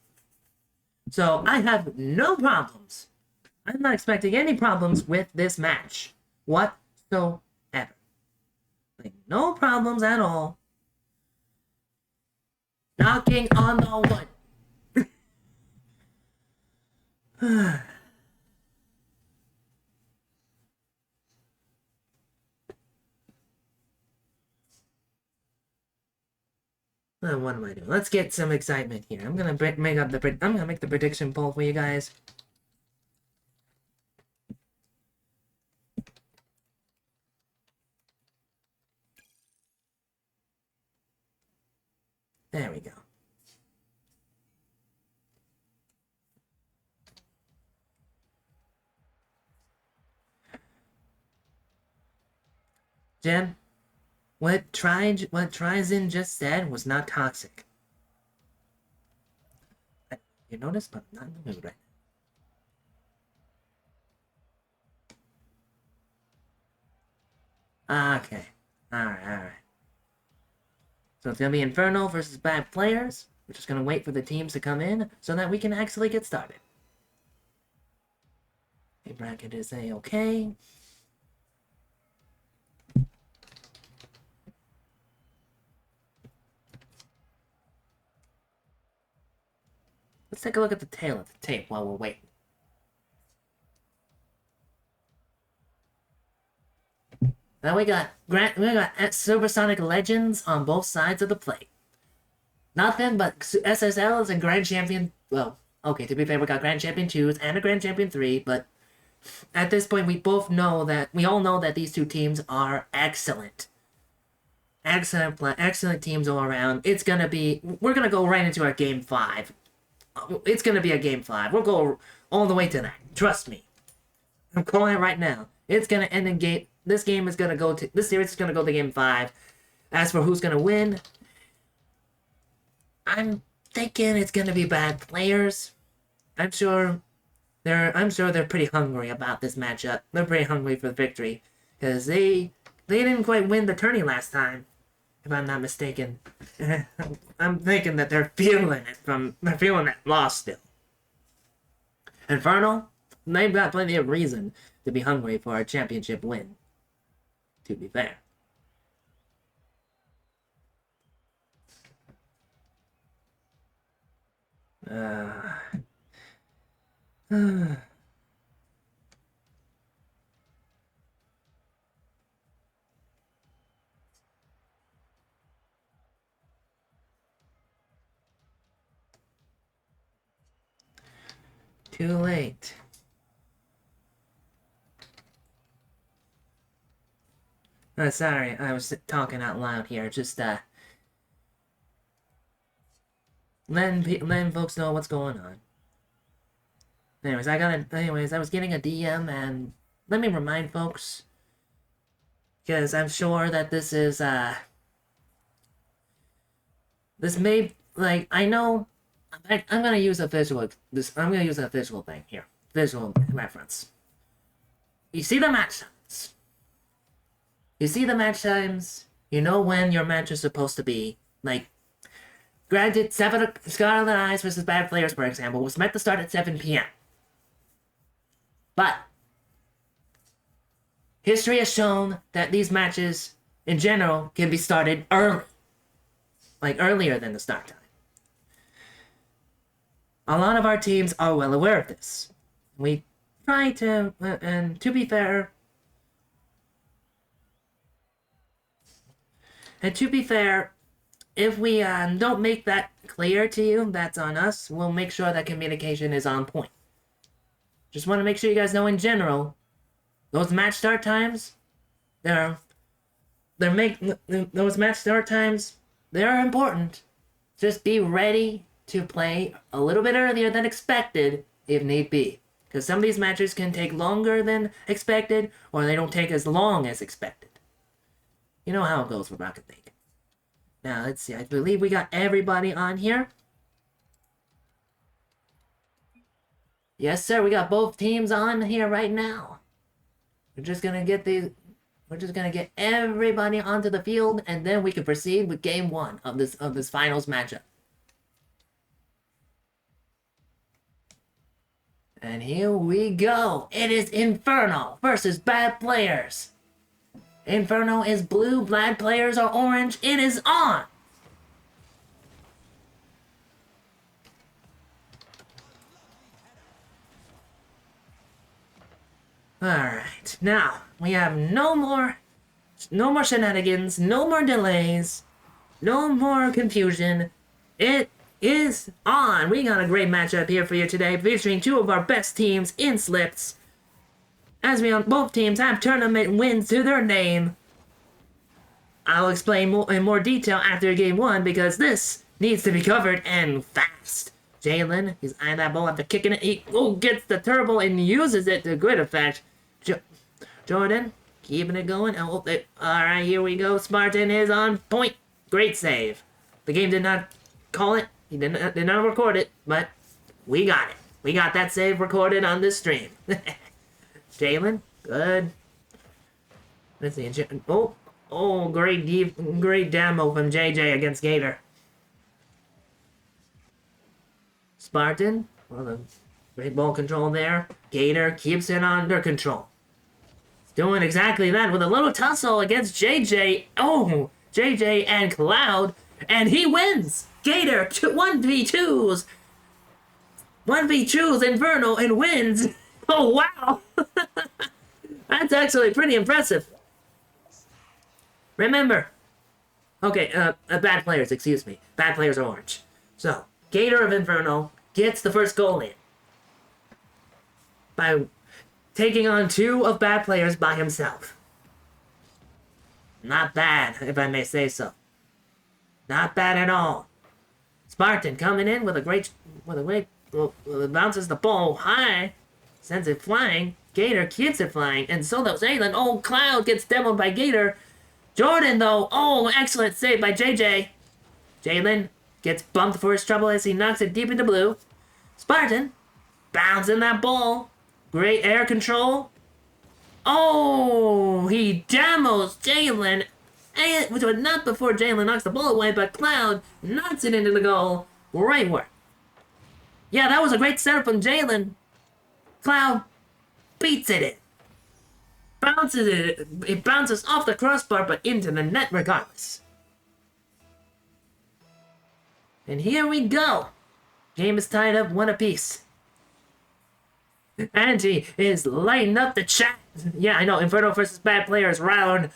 So I have no problems. I'm not expecting any problems with this match whatsoever. Like, no problems at all. Knocking on the wood. What am I doing? Let's get some excitement here. I'm gonna make the prediction poll for you guys. There we go. Jim, what Trizin just said was not toxic. You notice, but I'm not in the mood right now. Okay. Alright. So it's gonna be Inferno versus Bad Players. We're just gonna wait for the teams to come in so that we can actually get started. A bracket is A-okay. Let's take a look at the tail of the tape while we're waiting. Now we got Supersonic Legends on both sides of the plate. Nothing but SSLs and Grand Champion. Well, okay, to be fair, we got Grand Champion 2s and a Grand Champion 3, but at this point, we all know that these two teams are excellent. Excellent teams all around. We're gonna go right into our Game 5. It's gonna be a Game 5. We'll go all the way to that. Trust me. I'm calling it right now. It's gonna end in game. This series is gonna go to Game 5. As for who's gonna win, I'm thinking it's gonna be bad players. I'm sure they're pretty hungry about this matchup. They're pretty hungry for the victory. Because they didn't quite win the tourney last time, if I'm not mistaken. I'm thinking that they're feeling that loss still. Infernal, they've got plenty of reason to be hungry for a championship win, to be fair. Too late. Sorry, I was talking out loud here. Just letting folks know what's going on. Anyways, I was getting a DM, and let me remind folks, because I'm sure that this is this may, like, I know I'm gonna use a visual thing here. Visual reference. You see the match times. You know when your match is supposed to be. Like, granted, Scarlet Eyes versus Bad Players, for example, was meant to start at 7 p.m. But history has shown that these matches, in general, can be started early. Like, earlier than the start time. A lot of our teams are well aware of this. We try to, and to be fair, if we don't make that clear to you, that's on us. We'll make sure that communication is on point. Just want to make sure you guys know in general, those match start times, they're important. Just be ready to play a little bit earlier than expected if need be. Because some of these matches can take longer than expected, or they don't take as long as expected. You know how it goes with Rocket League. Now, let's see. I believe we got everybody on here. Yes, sir. We got both teams on here right now. We're just gonna get everybody onto the field, and then we can proceed with Game 1 of this finals matchup. And here we go. It is Inferno versus Bad Players. Inferno is blue, Bad Players are orange. It is on! Alright, now, we have no more shenanigans, no more delays, no more confusion. It is on! We got a great matchup here for you today, featuring two of our best teams in slips. As both teams have tournament wins to their name. I'll explain in more detail after Game 1, because this needs to be covered and fast. Jalen, he's eyeing that ball after kicking it. He gets the turbo and uses it to good effect. Jordan, keeping it going. Alright, here we go. Spartan is on point. Great save. The game did not call it. He did not record it, but we got it. We got that save recorded on this stream. Jalen, good. Let's see. Great demo from JJ against Gator. Spartan, great ball control there. Gator keeps it under control. He's doing exactly that with a little tussle against JJ. JJ and Cloud, and he wins. Gator 1v2s. 1v2s Inferno and wins. Oh, wow. That's actually pretty impressive. Remember. Okay, bad players, excuse me. Bad players are orange. So, Gator of Inferno gets the first goal in by taking on 2 of bad players by himself. Not bad, if I may say so. Not bad at all. Spartan coming in with a great, bounces the ball high, sends it flying. Gator keeps it flying, and so does Jalen. Oh, Cloud gets demoed by Gator. Jordan, though, oh, excellent save by JJ. Jalen gets bumped for his trouble as he knocks it deep into blue. Spartan bouncing that ball. Great air control. Oh, he demos Jalen. Which was not before Jalen knocks the ball away, but Cloud knocks it into the goal. Great work. Yeah, that was a great setup from Jalen. Cloud beats it in. Bounces it. It bounces off the crossbar, but into the net regardless. And here we go. Game is tied up 1 apiece. Angie is lighting up the chat. Yeah, I know. Inferno versus bad players round.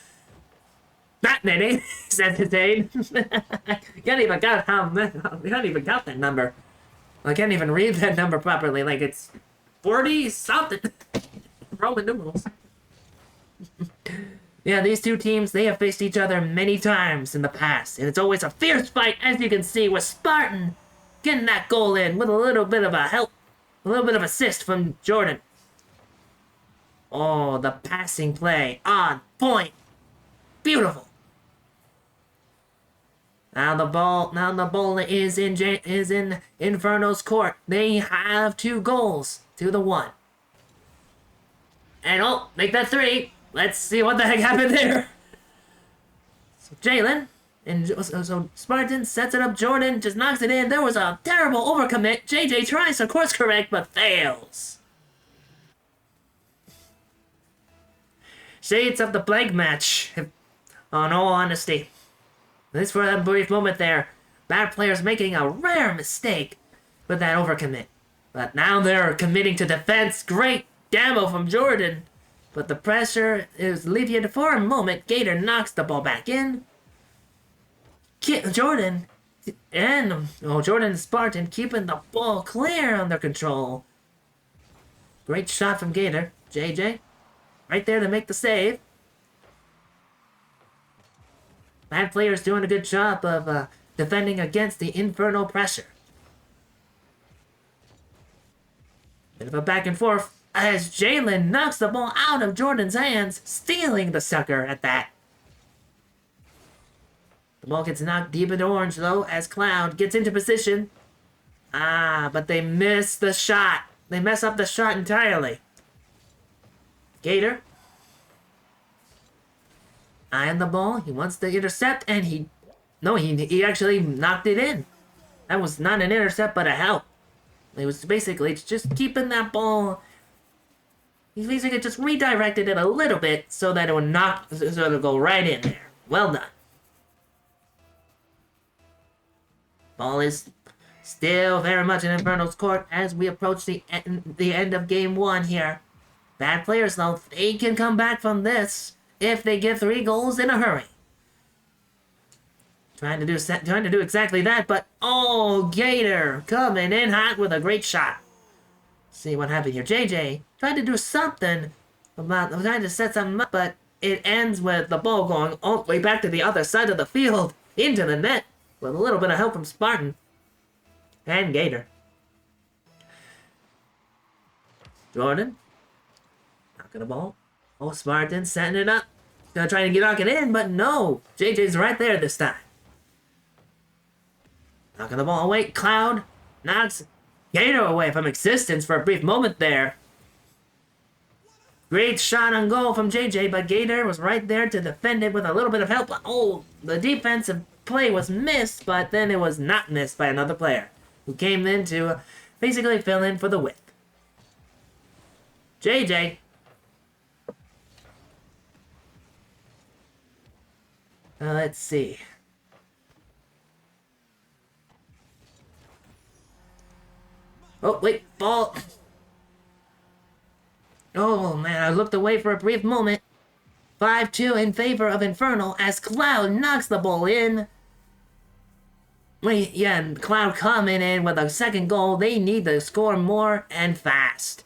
That many, says his aide. Can't even got that number. I can't even read that number properly. Like it's 40 something. Roman numerals. Yeah, these 2 teams, they have faced each other many times in the past, and it's always a fierce fight, as you can see, with Spartan getting that goal in with a little bit of a help, a little bit of assist from Jordan. Oh, the passing play on point. Beautiful. Now the ball is in Inferno's court. They have 2 goals to the 1. And oh, make that 3. Let's see what the heck happened there. So Jalen, and so Spartan sets it up. Jordan just knocks it in. There was a terrible overcommit. JJ tries to course correct, but fails. Shades of the blank match, on all honesty. This for a brief moment there. Bad players making a rare mistake with that overcommit. But now they're committing to defense. Great demo from Jordan. But the pressure is alleviated for a moment. Gator knocks the ball back in. Jordan and Spartan keeping the ball clear under control. Great shot from Gator. JJ right there to make the save. Bad players doing a good job of defending against the Inferno pressure. Bit of a back and forth as Jalen knocks the ball out of Jordan's hands, stealing the sucker at that. The ball gets knocked deep into orange, though, as Cloud gets into position. But they miss the shot. They mess up the shot entirely. Gator. Eyeing the ball. He wants to intercept, and he actually knocked it in. That was not an intercept, but a help. It was basically just keeping that ball. He basically just redirected it a little bit so that it would go right in there. Well done. Ball is still very much in Inferno's court as we approach the end of game 1 here. Bad players, though, they can come back from this if they get 3 goals in a hurry. Trying to do exactly that, but oh, Gator coming in hot with a great shot. See what happened here. JJ tried to do something trying to set something up, but it ends with the ball going all the way back to the other side of the field into the net with a little bit of help from Spartan and Gator. Jordan knocking the ball. Oh, Spartan setting it up. Gonna try to knock it in, but no. JJ's right there this time. Knocking the ball away. Cloud knocks Gator away from existence for a brief moment there. Great shot on goal from JJ, but Gator was right there to defend it with a little bit of help. Oh, the defensive play was missed, but then it was not missed by another player who came in to basically fill in for the width. JJ. Let's see. Oh, wait, ball. Oh, man, I looked away for a brief moment. 5-2 in favor of Infernal as Cloud knocks the ball in. Wait, yeah, and Cloud coming in with a second goal. They need to score more and fast.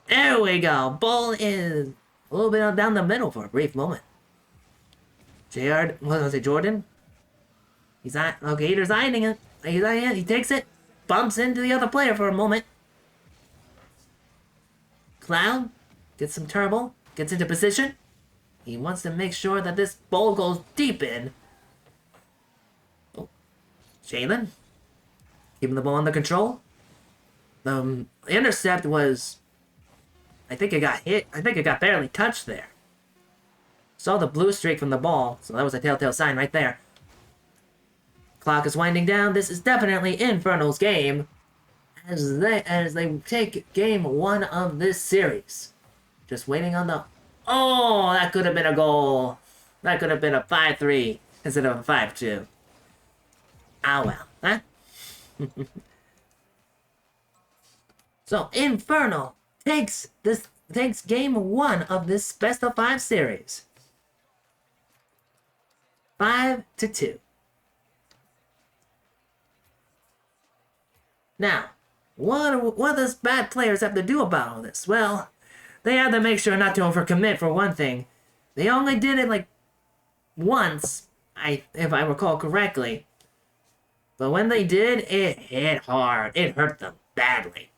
There we go. Ball is a little bit down the middle for a brief moment. What was it, Jordan? Okay, he's eyeing it. He takes it, bumps into the other player for a moment. Cloud gets some turbo, gets into position. He wants to make sure that this ball goes deep in. Oh, Jalen, keeping the ball under control. The intercept was, I think it got hit. I think it got barely touched there. Saw the blue streak from the ball, so that was a telltale sign right there. Clock is winding down. This is definitely Infernal's game as they take game 1 of this series. Just waiting on the... Oh, that could have been a goal. That could have been a 5-3 instead of a 5-2. Ah, well, huh? So Infernal takes game 1 of this best of 5 series. 5-2. Now, what does bad players have to do about all this? Well, they have to make sure not to overcommit for one thing. They only did it like once, if I recall correctly. But when they did, it hit hard. It hurt them badly.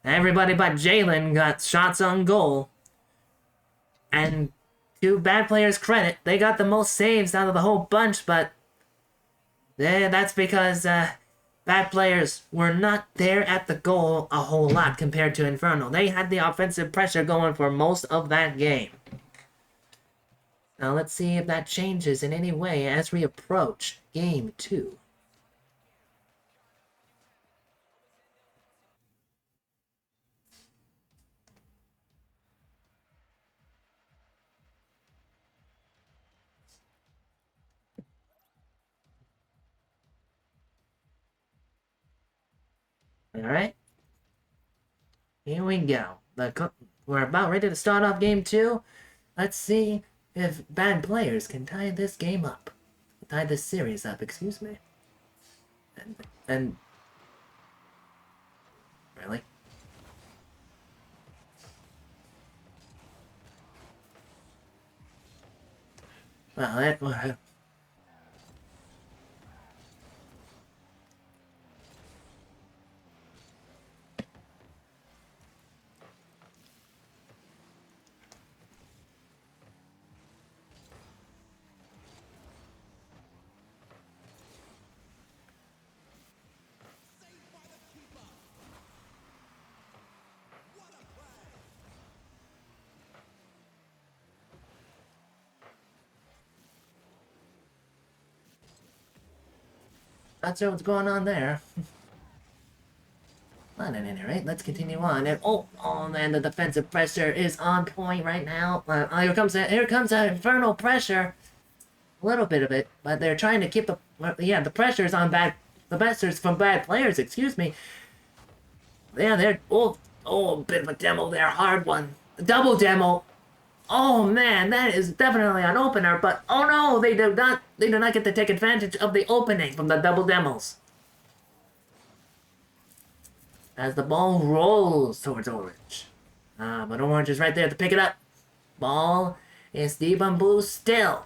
Everybody but Jalen got shots on goal. And to bad players' credit, they got the most saves out of the whole bunch, but that's because bad players were not there at the goal a whole lot compared to Infernal. They had the offensive pressure going for most of that game. Now let's see if that changes in any way as we approach game 2. Alright. Here we go. We're about ready to start off game 2. Let's see if bad players can tie this game up. Tie this series up, excuse me. And really? Well, not sure what's going on there. But at any rate, let's continue on. And man, the defensive pressure is on point right now. Here comes that infernal pressure. A little bit of it, but they're trying to keep the pressure's on the pressure's from bad players. Excuse me. Yeah, they're bit of a demo there, hard one, double demo. Oh man, that is definitely an opener. But oh no, they do not get to take advantage of the opening from the double demos. As the ball rolls towards Orange. But Orange is right there to pick it up. Ball is deep on blue still.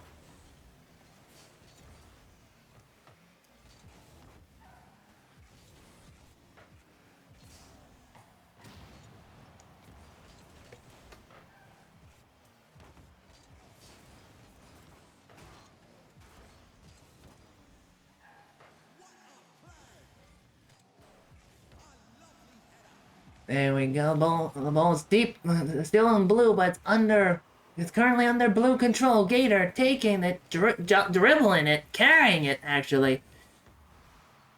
There we go. The ball's deep, still in blue, but it's currently under blue control. Gator taking it, dribbling it, carrying it, actually.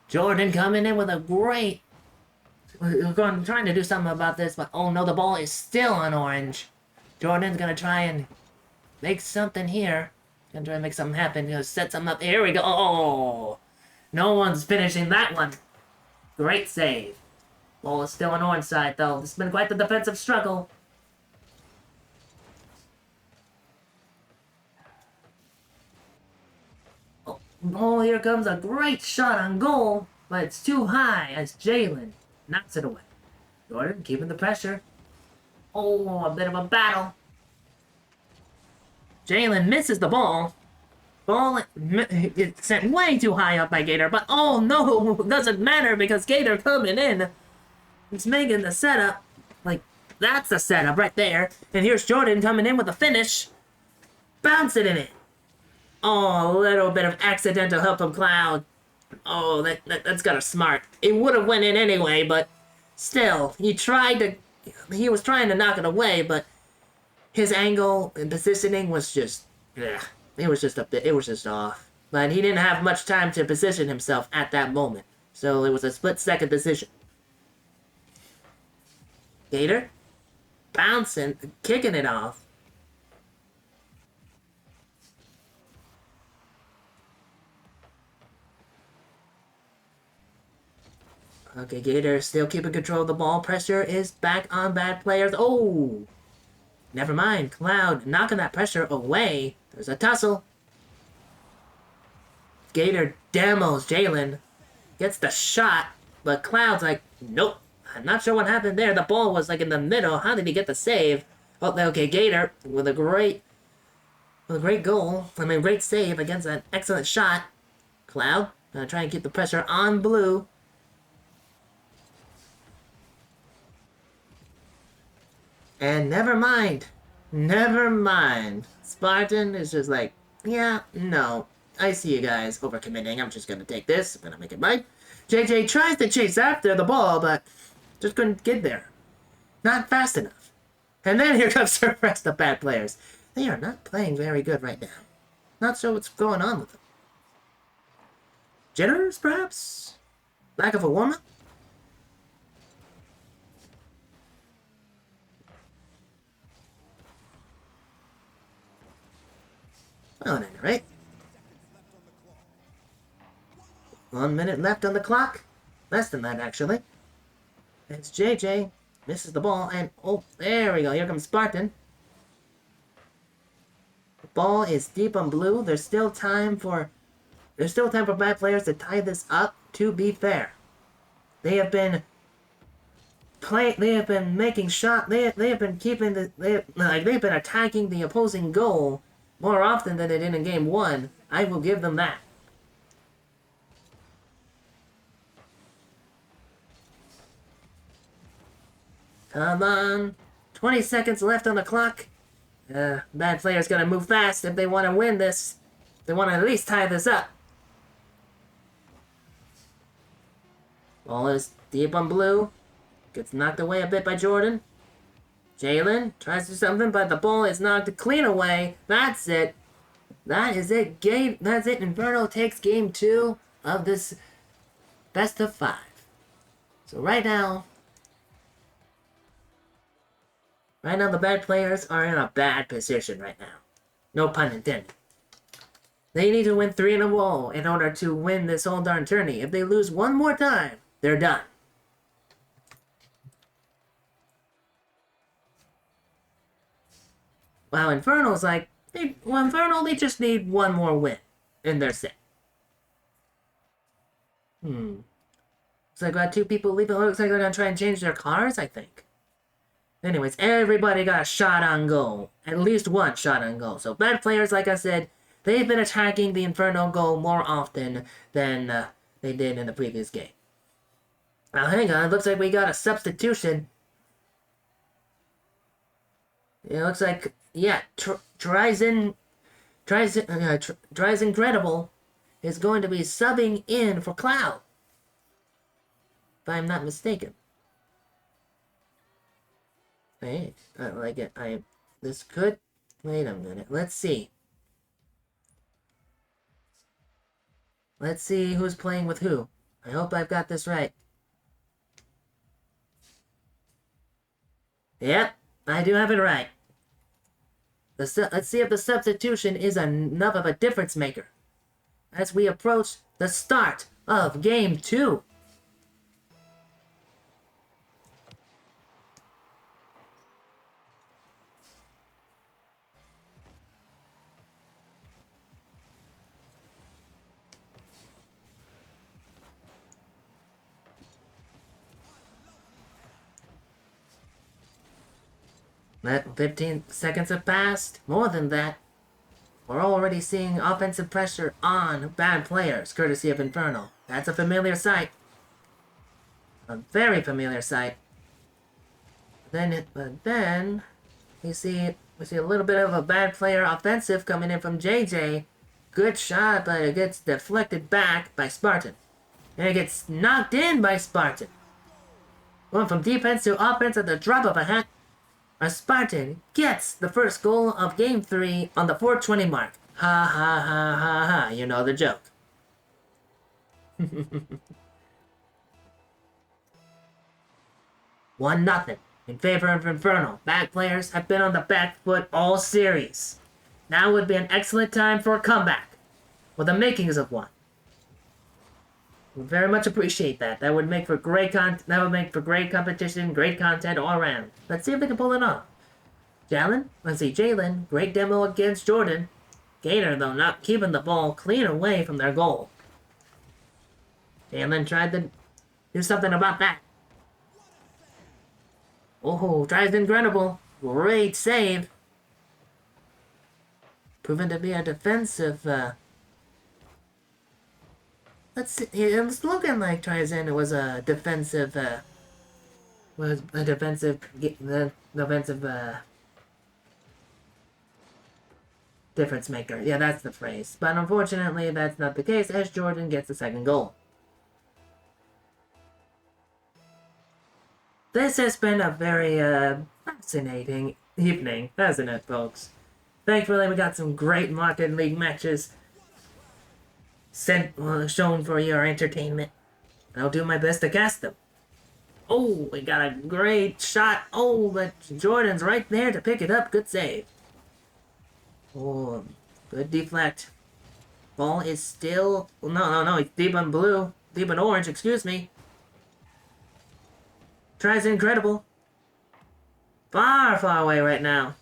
Jordan coming in with a great... trying to do something about this, but oh no, the ball is still on Orange. Jordan's gonna try and make something here. Gonna try and make something happen. Gonna set something up. Here we go. Oh! No one's finishing that one. Great save. Ball is still on orange side, though. This has been quite the defensive struggle. Oh, here comes a great shot on goal, but it's too high as Jalen knocks it away. Jordan keeping the pressure. Oh, a bit of a battle. Jalen misses the ball. Ball it's sent way too high up by Gator, but oh no, doesn't matter because Gator coming in. He's making the setup. Like, that's the setup right there. And here's Jordan coming in with a finish. Bounce it in it. Oh, a little bit of accidental help from Cloud. Oh, that's got a smart. It would have went in anyway, but still, he was trying to knock it away, but his angle and positioning was just, it was just off. But he didn't have much time to position himself at that moment, so it was a split-second decision. Gator, bouncing, kicking it off. Okay, Gator still keeping control of the ball. Pressure is back on bad players. Oh! Never mind. Cloud knocking that pressure away. There's a tussle. Gator demos Jalen. Gets the shot, but Cloud's like, nope. I'm not sure what happened there. The ball was like in the middle. How did he get the save? Oh, okay, Gator with a great goal. Great save against an excellent shot. Cloud gonna try and keep the pressure on blue. And never mind. Spartan is just like, yeah, no. I see you guys overcommitting. I'm just gonna take this. I'm gonna make it mine. JJ tries to chase after the ball, but just couldn't get there. Not fast enough. And then here comes the rest of bad players. They are not playing very good right now. Not sure what's going on with them. Jitters, perhaps? Lack of a warm-up? Well, at any rate. 1 minute left on the clock. Less than that, actually. It's JJ. Misses the ball, and oh, there we go. Here comes Spartan. The ball is deep on blue. There's still time for bad players to tie this up. To be fair, they have been making shot. They have been keeping they've been attacking the opposing goal more often than they did in game 1. I will give them that. Come on. 20 seconds left on the clock. Bad players gotta move fast if they want to win this. They want to at least tie this up. Ball is deep on blue. Gets knocked away a bit by Jordan. Jalen tries to do something, but the ball is knocked clean away. That's it. That is it. That's it. Inferno takes game 2 of this best of 5. So right now, the bad players are in a bad position right now. No pun intended. They need to win 3 in a row in order to win this whole darn tourney. If they lose one more time, they're done. Wow, Inferno's like, Inferno, they just need one more win in their set. Looks like we got 2 people leaving. Looks like they're gonna try and change their cars, I think. Anyways, everybody got a shot on goal. At least one shot on goal. So bad players, like I said, they've been attacking the Inferno goal more often than they did in the previous game. Now, hang on. It looks like we got a substitution. It looks like, yeah, Tries Incredible is going to be subbing in for Cloud. If I'm not mistaken. Hey, I like it. This could... Wait a minute. Let's see. Let's see who's playing with who. I hope I've got this right. Yep, I do have it right. Let's see if the substitution is enough of a difference maker as we approach the start of Game 2. Let 15 seconds have passed. More than that. We're already seeing offensive pressure on bad players, courtesy of Inferno. That's a familiar sight. A very familiar sight. But then we see a little bit of a bad player offensive coming in from JJ. Good shot, but it gets deflected back by Spartan. And it gets knocked in by Spartan. Going from defense to offense at the drop of a hat. A Spartan gets the first goal of Game 3 on the 420 mark. Ha ha ha ha ha, you know the joke. 1-0 in favor of Inferno. Bad players have been on the back foot all series. Now would be an excellent time for a comeback, or the makings of one. We very much appreciate that. That would make for great great competition, great content all around. Let's see if they can pull it off. Jalen, great demo against Jordan. Gator, though, not keeping the ball clean away from their goal. Jalen tried to do something about that. Oh, tries incredible. Great save. Proven to be a defensive, let's see, it's looking like Tryzen was a defensive, difference maker. Yeah, that's the phrase. But unfortunately, that's not the case, as Jordan gets the second goal. This has been a very, fascinating evening, hasn't it, folks? Thankfully, we got some great Market League matches shown for your entertainment. I'll do my best to cast them. Oh, we got a great shot. Oh, but Jordan's right there to pick it up. Good save. Oh, good deflect. Ball is still... No. It's deep in blue. Deep in orange, excuse me. Tries incredible. Far, far away right now.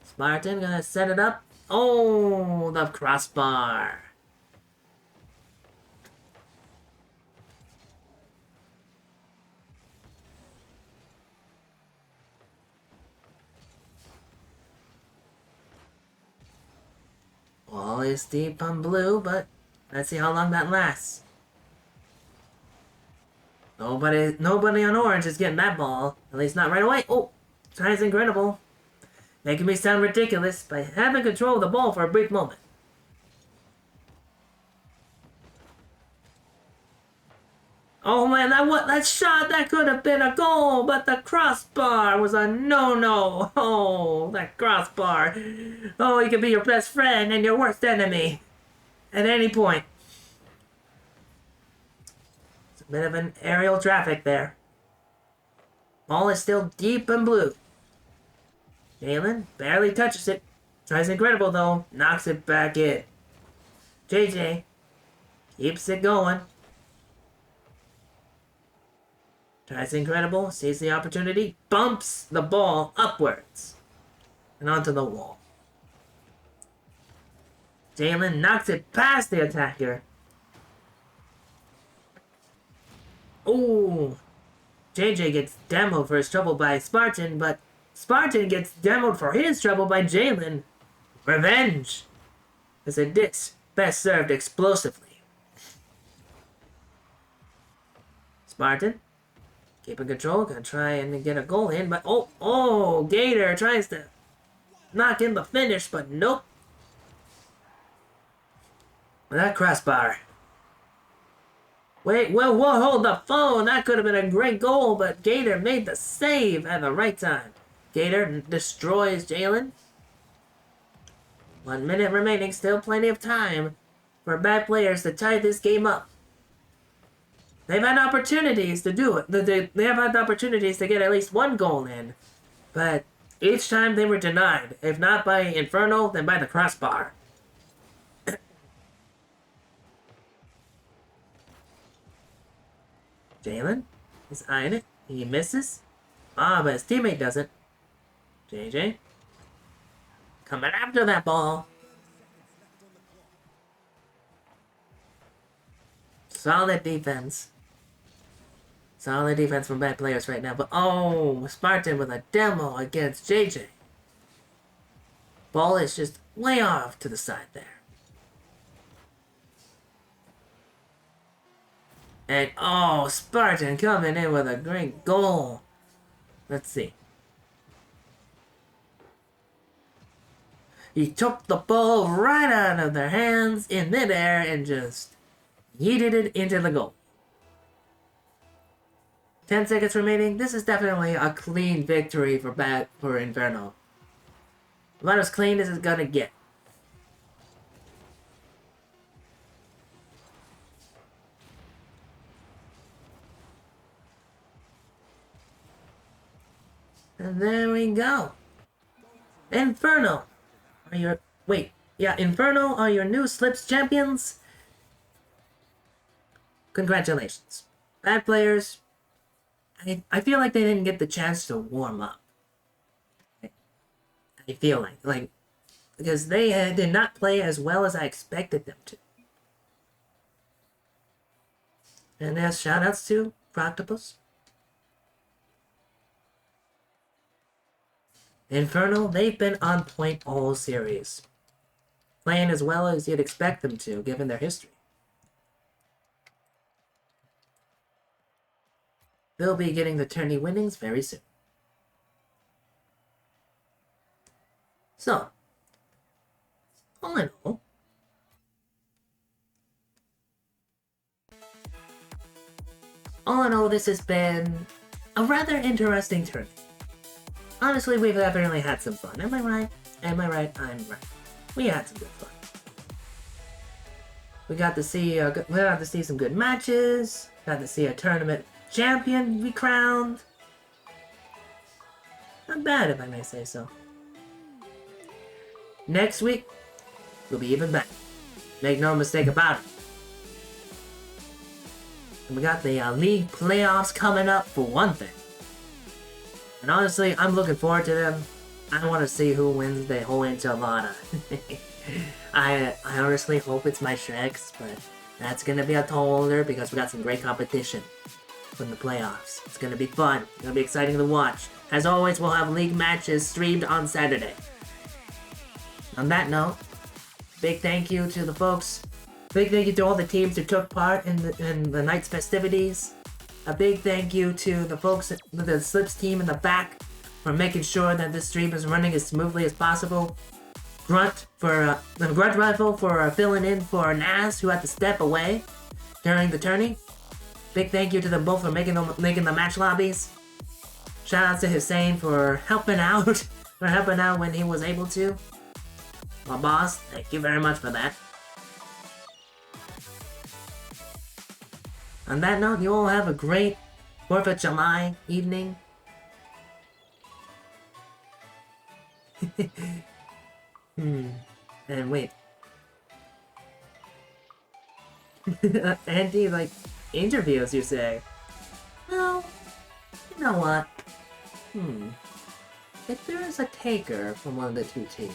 Spartan gonna set it up. Oh, the crossbar. Ball is deep on blue, but let's see how long that lasts. Nobody on orange is getting that ball. At least not right away. Oh, tries incredible. Making me sound ridiculous by having control of the ball for a brief moment. Oh man, that shot, that could have been a goal, but the crossbar was a no-no. Oh, that crossbar. Oh, he could be your best friend and your worst enemy at any point. It's a bit of an aerial traffic there. Ball is still deep in blue. Jalen barely touches it. Tries incredible though. Knocks it back in. JJ keeps it going. Tries incredible. Sees the opportunity. Bumps the ball upwards. And onto the wall. Jalen knocks it past the attacker. Ooh. JJ gets demoed for his trouble by Spartan, but Spartan gets demoed for his trouble by Jalen. Revenge is a dish best served explosively. Spartan, keeping control, gonna try and get a goal in, but oh, Gator tries to knock in the finish, but nope. That crossbar. Wait, whoa, hold the phone. That could have been a great goal, but Gator made the save at the right time. Gator destroys Jalen. 1 minute remaining, still plenty of time for bad players to tie this game up. They've had opportunities to do it. They have had opportunities to get at least one goal in, but each time they were denied. If not by Inferno, then by the crossbar. Jalen is eyeing it. He misses. But his teammate doesn't. JJ coming after that ball. Solid defense. Solid defense from bad players right now, but oh, Spartan with a demo against JJ. Ball is just way off to the side there. And oh, Spartan coming in with a great goal. Let's see. He took the ball right out of their hands in midair and just yeeted it into the goal. 10 seconds remaining. This is definitely a clean victory for Inferno. About as clean as it's gonna get. And there we go. Inferno are your Inferno are your new Slips champions. Congratulations. Bad players. I feel like they didn't get the chance to warm up. I feel like because they did not play as well as I expected them to. And there's shoutouts to Proctopus. Inferno, they've been on point all series. Playing as well as you'd expect them to, given their history. They'll be getting the tourney winnings very soon. So, all in all, this has been a rather interesting tourney. Honestly, we've definitely had some fun. Am I right? Am I right? I'm right. We had some good fun. We got to see some good matches. Got to see a tournament champion be crowned. Not bad, if I may say so. Next week, we'll be even better. Make no mistake about it. And we got the league playoffs coming up for one thing. And honestly, I'm looking forward to them. I want to see who wins the whole enchilada. I honestly hope it's my Shreks, but that's gonna be a tall order because we got some great competition from the playoffs. It's gonna be fun. It's gonna be exciting to watch. As always, we'll have league matches streamed on Saturday. On that note, big thank you to the folks. Big thank you to all the teams who took part in the night's festivities. A big thank you to the folks, the Slips team in the back, for making sure that this stream is running as smoothly as possible. Grunt Rifle for filling in for Naz, who had to step away during the tourney. Big thank you to them both for making the match lobbies. Shout out to Hussein for helping out, when he was able to. My boss, thank you very much for that. On that note, you all have a great 4th of July evening. And wait. Andy, like, interviews, you say? Well, you know what? If there is a taker from one of the two teams.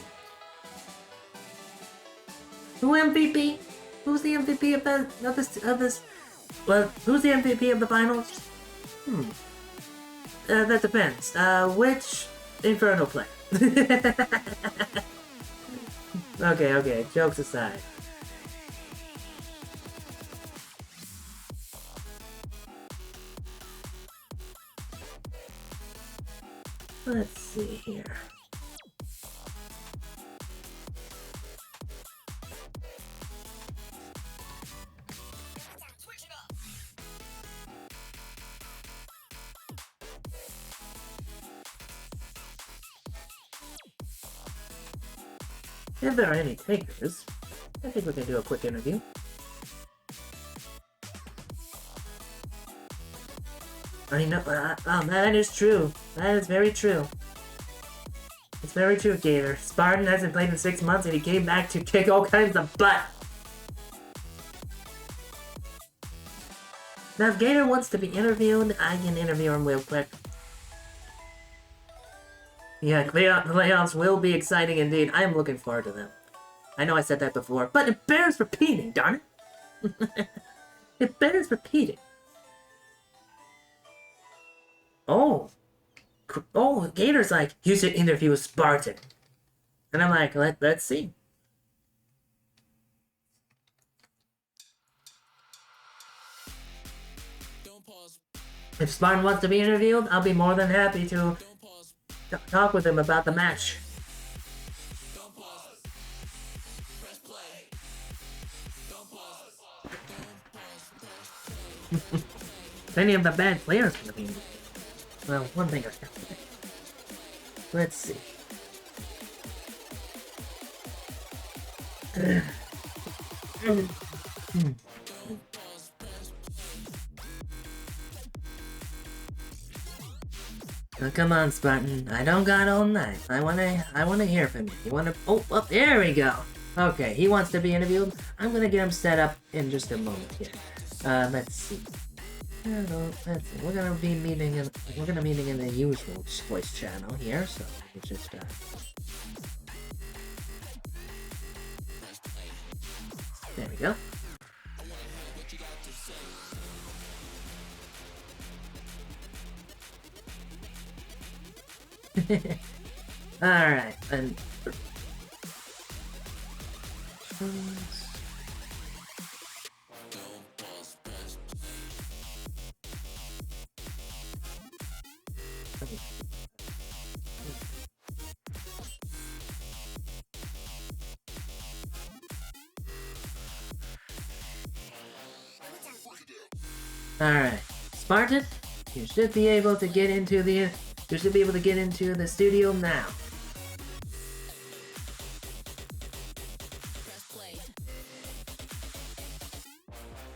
Who MVP? Who's the MVP of this? Well, who's the MVP of the finals? That depends. Which Inferno player? Okay, jokes aside. Let's see here. If there are any takers, I think we can do a quick interview. I know, that is true. That is very true. It's very true, Gator. Spartan hasn't played in 6 months and he came back to kick all kinds of butt. Now, if Gator wants to be interviewed, I can interview him real quick. Yeah, playoffs will be exciting indeed. I am looking forward to them. I know I said that before, but it bears repeating, darn it. It bears repeating. oh, Gator's like, you should interview Spartan. And I'm like, let's see. Don't pause. If Spartan wants to be interviewed, I'll be more than happy to Don't pause. talk with him about the match. Don't pause. Press play. Don't pause. Don't pause. If any of the bad players want to be interviewed. Well, one thing or another. Let's see. Oh, come on, Spartan. I don't got all night. I wanna hear from you. You wanna? Oh, there we go. Okay, he wants to be interviewed. I'm gonna get him set up in just a moment here. Let's see. Let's see. We're gonna be meeting in the usual voice channel here. So it's just there we go. Alright, and alright. Spartan, you should be able to get into the studio now. Press play.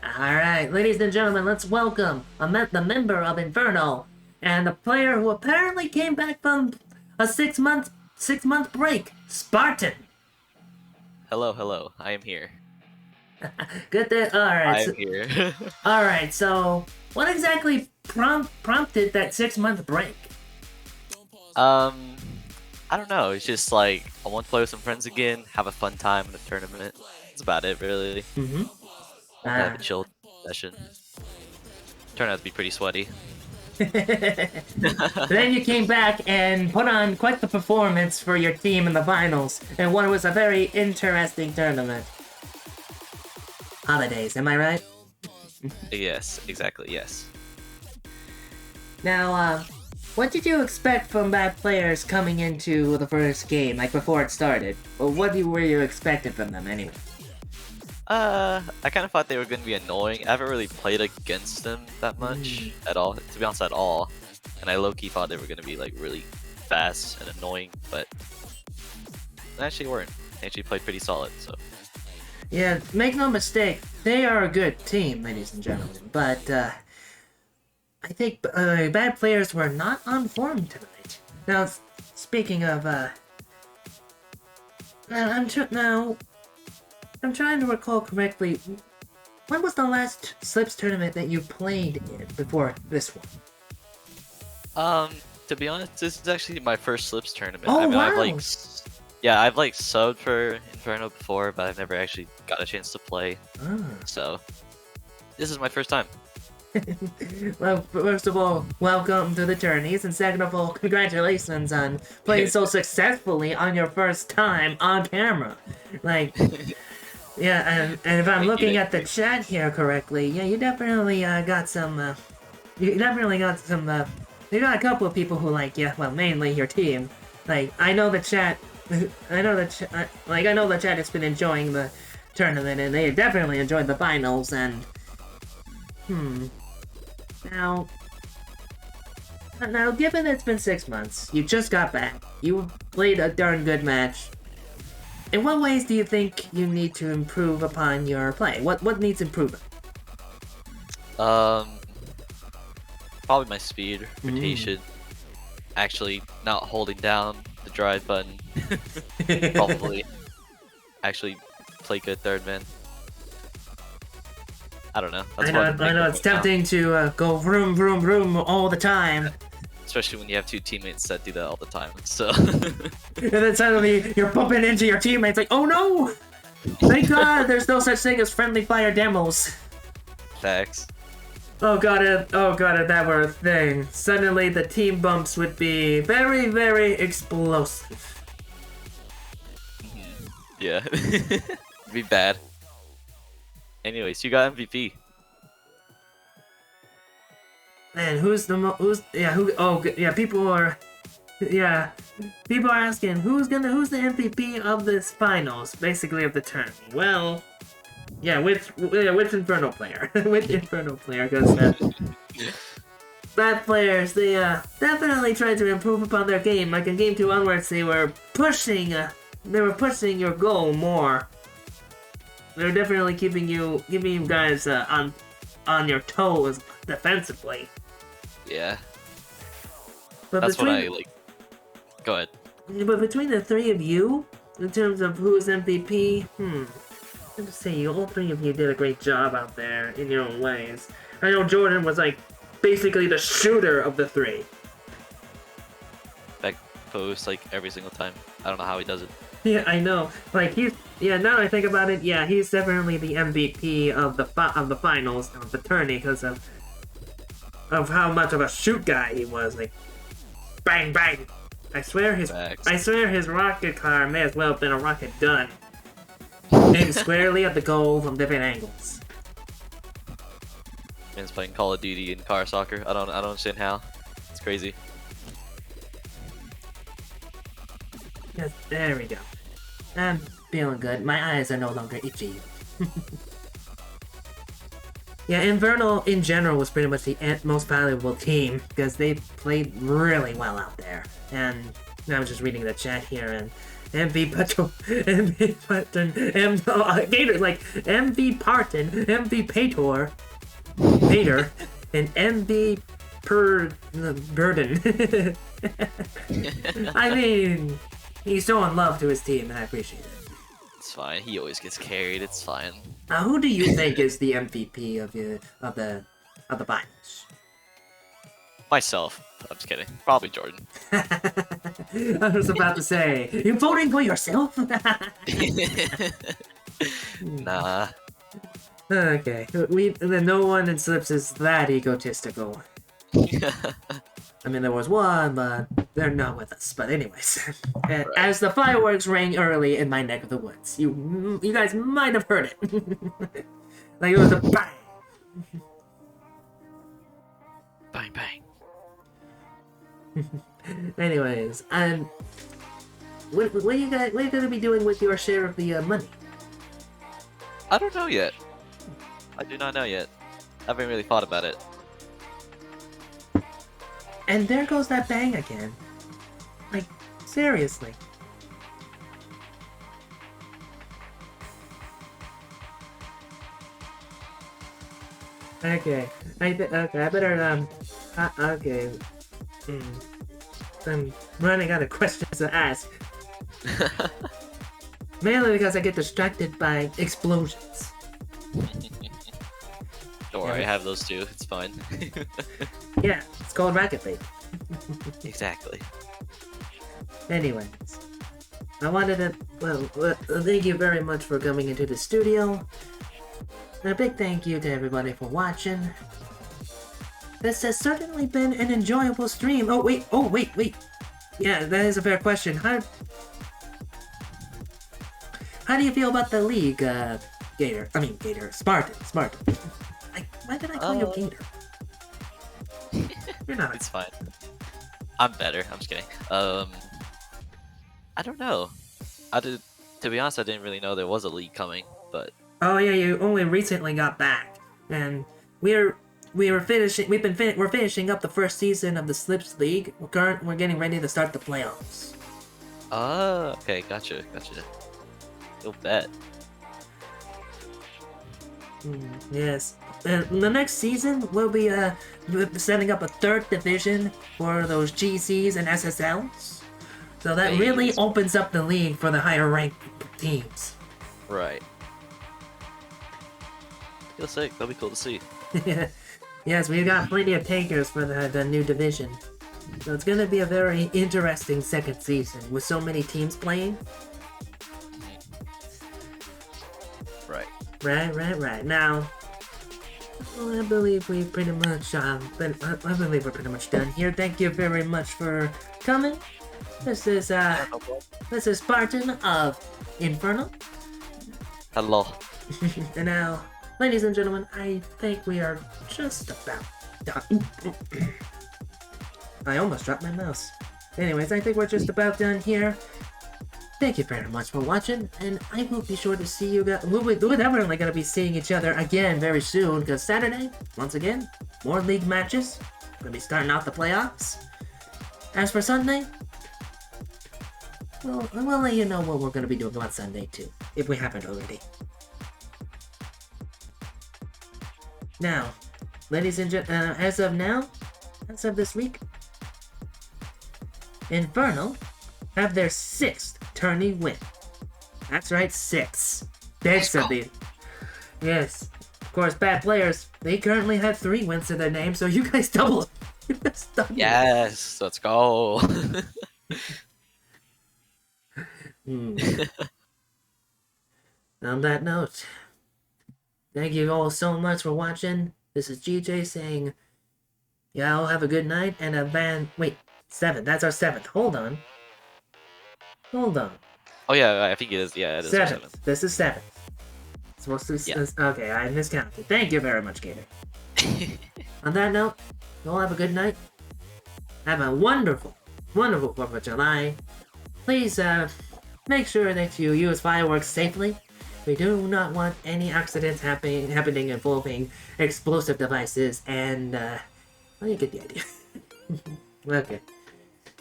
Alright, ladies and gentlemen, let's welcome the member of Inferno and the player who apparently came back from a six month break, Spartan. Hello, I am here. Good day. Alright. I'm here. Alright, so what exactly prompted that 6-month break? I don't know, it's just like, I want to play with some friends again, have a fun time in the tournament. That's about it, really. Mm-hmm. Have a chill session. Turned out to be pretty sweaty. Then you came back and put on quite the performance for your team in the finals, and what was a very interesting tournament. Holidays, am I right? Yes, exactly, yes. Now, what did you expect from bad players coming into the first game, like before it started? Or what were you expecting from them, anyway? I kind of thought they were going to be annoying. I haven't really played against them that much at all, to be honest, at all. And I low-key thought they were going to be like really fast and annoying, but they actually weren't. They actually played pretty solid, so. Yeah, make no mistake, they are a good team, ladies and gentlemen, but I think bad players were not on form tonight. Now, speaking of, I'm trying to recall correctly, when was the last Slips tournament that you played in before this one? To be honest, this is actually my first Slips tournament. Oh, I mean, wow! I've subbed for Inferno before, but I've never actually got a chance to play. Ah. So, this is my first time. Well, first of all, welcome to the tourneys, and second of all, congratulations on playing so successfully on your first time on camera. Like, yeah, and if I'm looking at the chat here correctly, yeah, you definitely got some, you got a couple of people who like you, well, mainly your team. Like, I know the chat has been enjoying the tournament, and they definitely enjoyed the finals, and, Now, given it's been 6 months, you just got back, you played a darn good match. In what ways do you think you need to improve upon your play? What needs improvement? Probably my speed, rotation, actually not holding down the drive button. Probably actually play good third man. I don't know. I know it's tempting to go vroom vroom vroom all the time. Especially when you have two teammates that do that all the time. So. And then suddenly you're bumping into your teammates like, oh no! Thank God there's no such thing as friendly fire demos. Facts. oh god, if that were a thing, suddenly the team bumps would be very, very explosive. Yeah. Be bad. Anyways, you got MVP. Man, people are asking who's the MVP of this finals, basically of the tournament. Well, which Inferno player? Which Inferno player? Because bad players, they definitely tried to improve upon their game. Like in Game 2 onwards, they were pushing your goal more. They were definitely keeping you guys on your toes defensively. Yeah. But That's what I like. Go ahead. But between the three of you, in terms of who is MVP, I have to say, all three of you did a great job out there in your own ways. I know Jordan was like basically the shooter of the three. Back post like every single time. I don't know how he does it. Yeah, I know. Like now that I think about it, he's definitely the MVP of the finals of the tourney because of how much of a shoot guy he was. Like, bang bang. I swear his rocket car may as well have been a rocket gun. Aimed squarely at the goal from different angles. Man's playing Call of Duty and car soccer. I don't understand how. It's crazy. Yes, there we go. I'm feeling good. My eyes are no longer itchy. Yeah, Infernal in general was pretty much the most valuable team because they played really well out there. And I was just reading the chat here, and MV Pato, MV Patton, Gator's like MV Parton, MV Pator, Pater, and MV Burden. I mean, he's showing love to his team, and I appreciate it. It's fine. He always gets carried. It's fine. Now, who do you think is the MVP of the finals? Myself. I'm just kidding. Probably Jordan. I was about to say, you voting for yourself? Nah. Okay, no one in Slips is that egotistical. I mean, there was one, but they're not with us. But anyways, Right. As the fireworks rang early in my neck of the woods, you guys might have heard it. Like it was a bang. Bang bang. Anyways, what are you gonna be doing with your share of the money? I don't know yet. I do not know yet. I haven't really thought about it. And there goes that bang again. Like, seriously. Okay. I better, okay. I'm running out of questions to ask. Mainly because I get distracted by explosions. Don't worry, I have those too. It's fine. Yeah, it's called Rocket League. Exactly. Anyways, I wanted to, thank you very much for coming into the studio. And a big thank you to everybody for watching. This has certainly been an enjoyable stream. Oh wait. Yeah, that is a fair question. How do you feel about the league, Gator? I mean, Gator. Spartan. Why did I call you Gator? You're not. It's fine. I'm better. I'm just kidding. I don't know. To be honest, I didn't really know there was a league coming, but. Oh yeah, you only recently got back, and we're finishing up the first season of the Slips League. We're getting ready to start the playoffs. Oh, okay, gotcha. You'll bet. Yes. The next season, we'll be setting up a third division for those GCs and SSLs. So that really opens up the league for the higher ranked teams. Right. Feels sick. That'll be cool to see. Yes, we've got plenty of takers for the new division. So it's gonna be a very interesting second season with so many teams playing. Right. Right. Now, Well, I believe we pretty much, I believe we're pretty much done here. Thank you very much for coming. This is Spartan of Infernal. Hello. And now, ladies and gentlemen, I think we are just about done. I almost dropped my mouse. Anyways, I think we're just about done here. Thank you very much for watching, and I will be sure to see you guys. We're definitely going to be seeing each other again very soon, because Saturday, once again, more league matches. Going to be starting off the playoffs. As for Sunday, well, we'll let you know what we're going to be doing on Sunday too, if we haven't already. Now, ladies and gentlemen, as of this week, Infernal have their 6th tourney win. That's right, 6. Thanks, Andy. Yes. Of course, bad players, they currently have 3 wins to their name, so you guys doubled. Yes, let's go. On that note, thank you all so much for watching. This is GJ saying, y'all have a good night, and a band. Wait, 7. That's our 7th. Hold on. Oh yeah, I think it is. Yeah, it is our 7th. 7th. This is 7th. It's supposed to be. Yeah. Okay, I miscounted. Thank you very much, Gator. On that note, you all have a good night. Have a wonderful, wonderful 4th of July. Please, make sure that you use fireworks safely. We do not want any accidents happening involving explosive devices, and, well, you get the idea. Okay.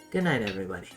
Good night, everybody.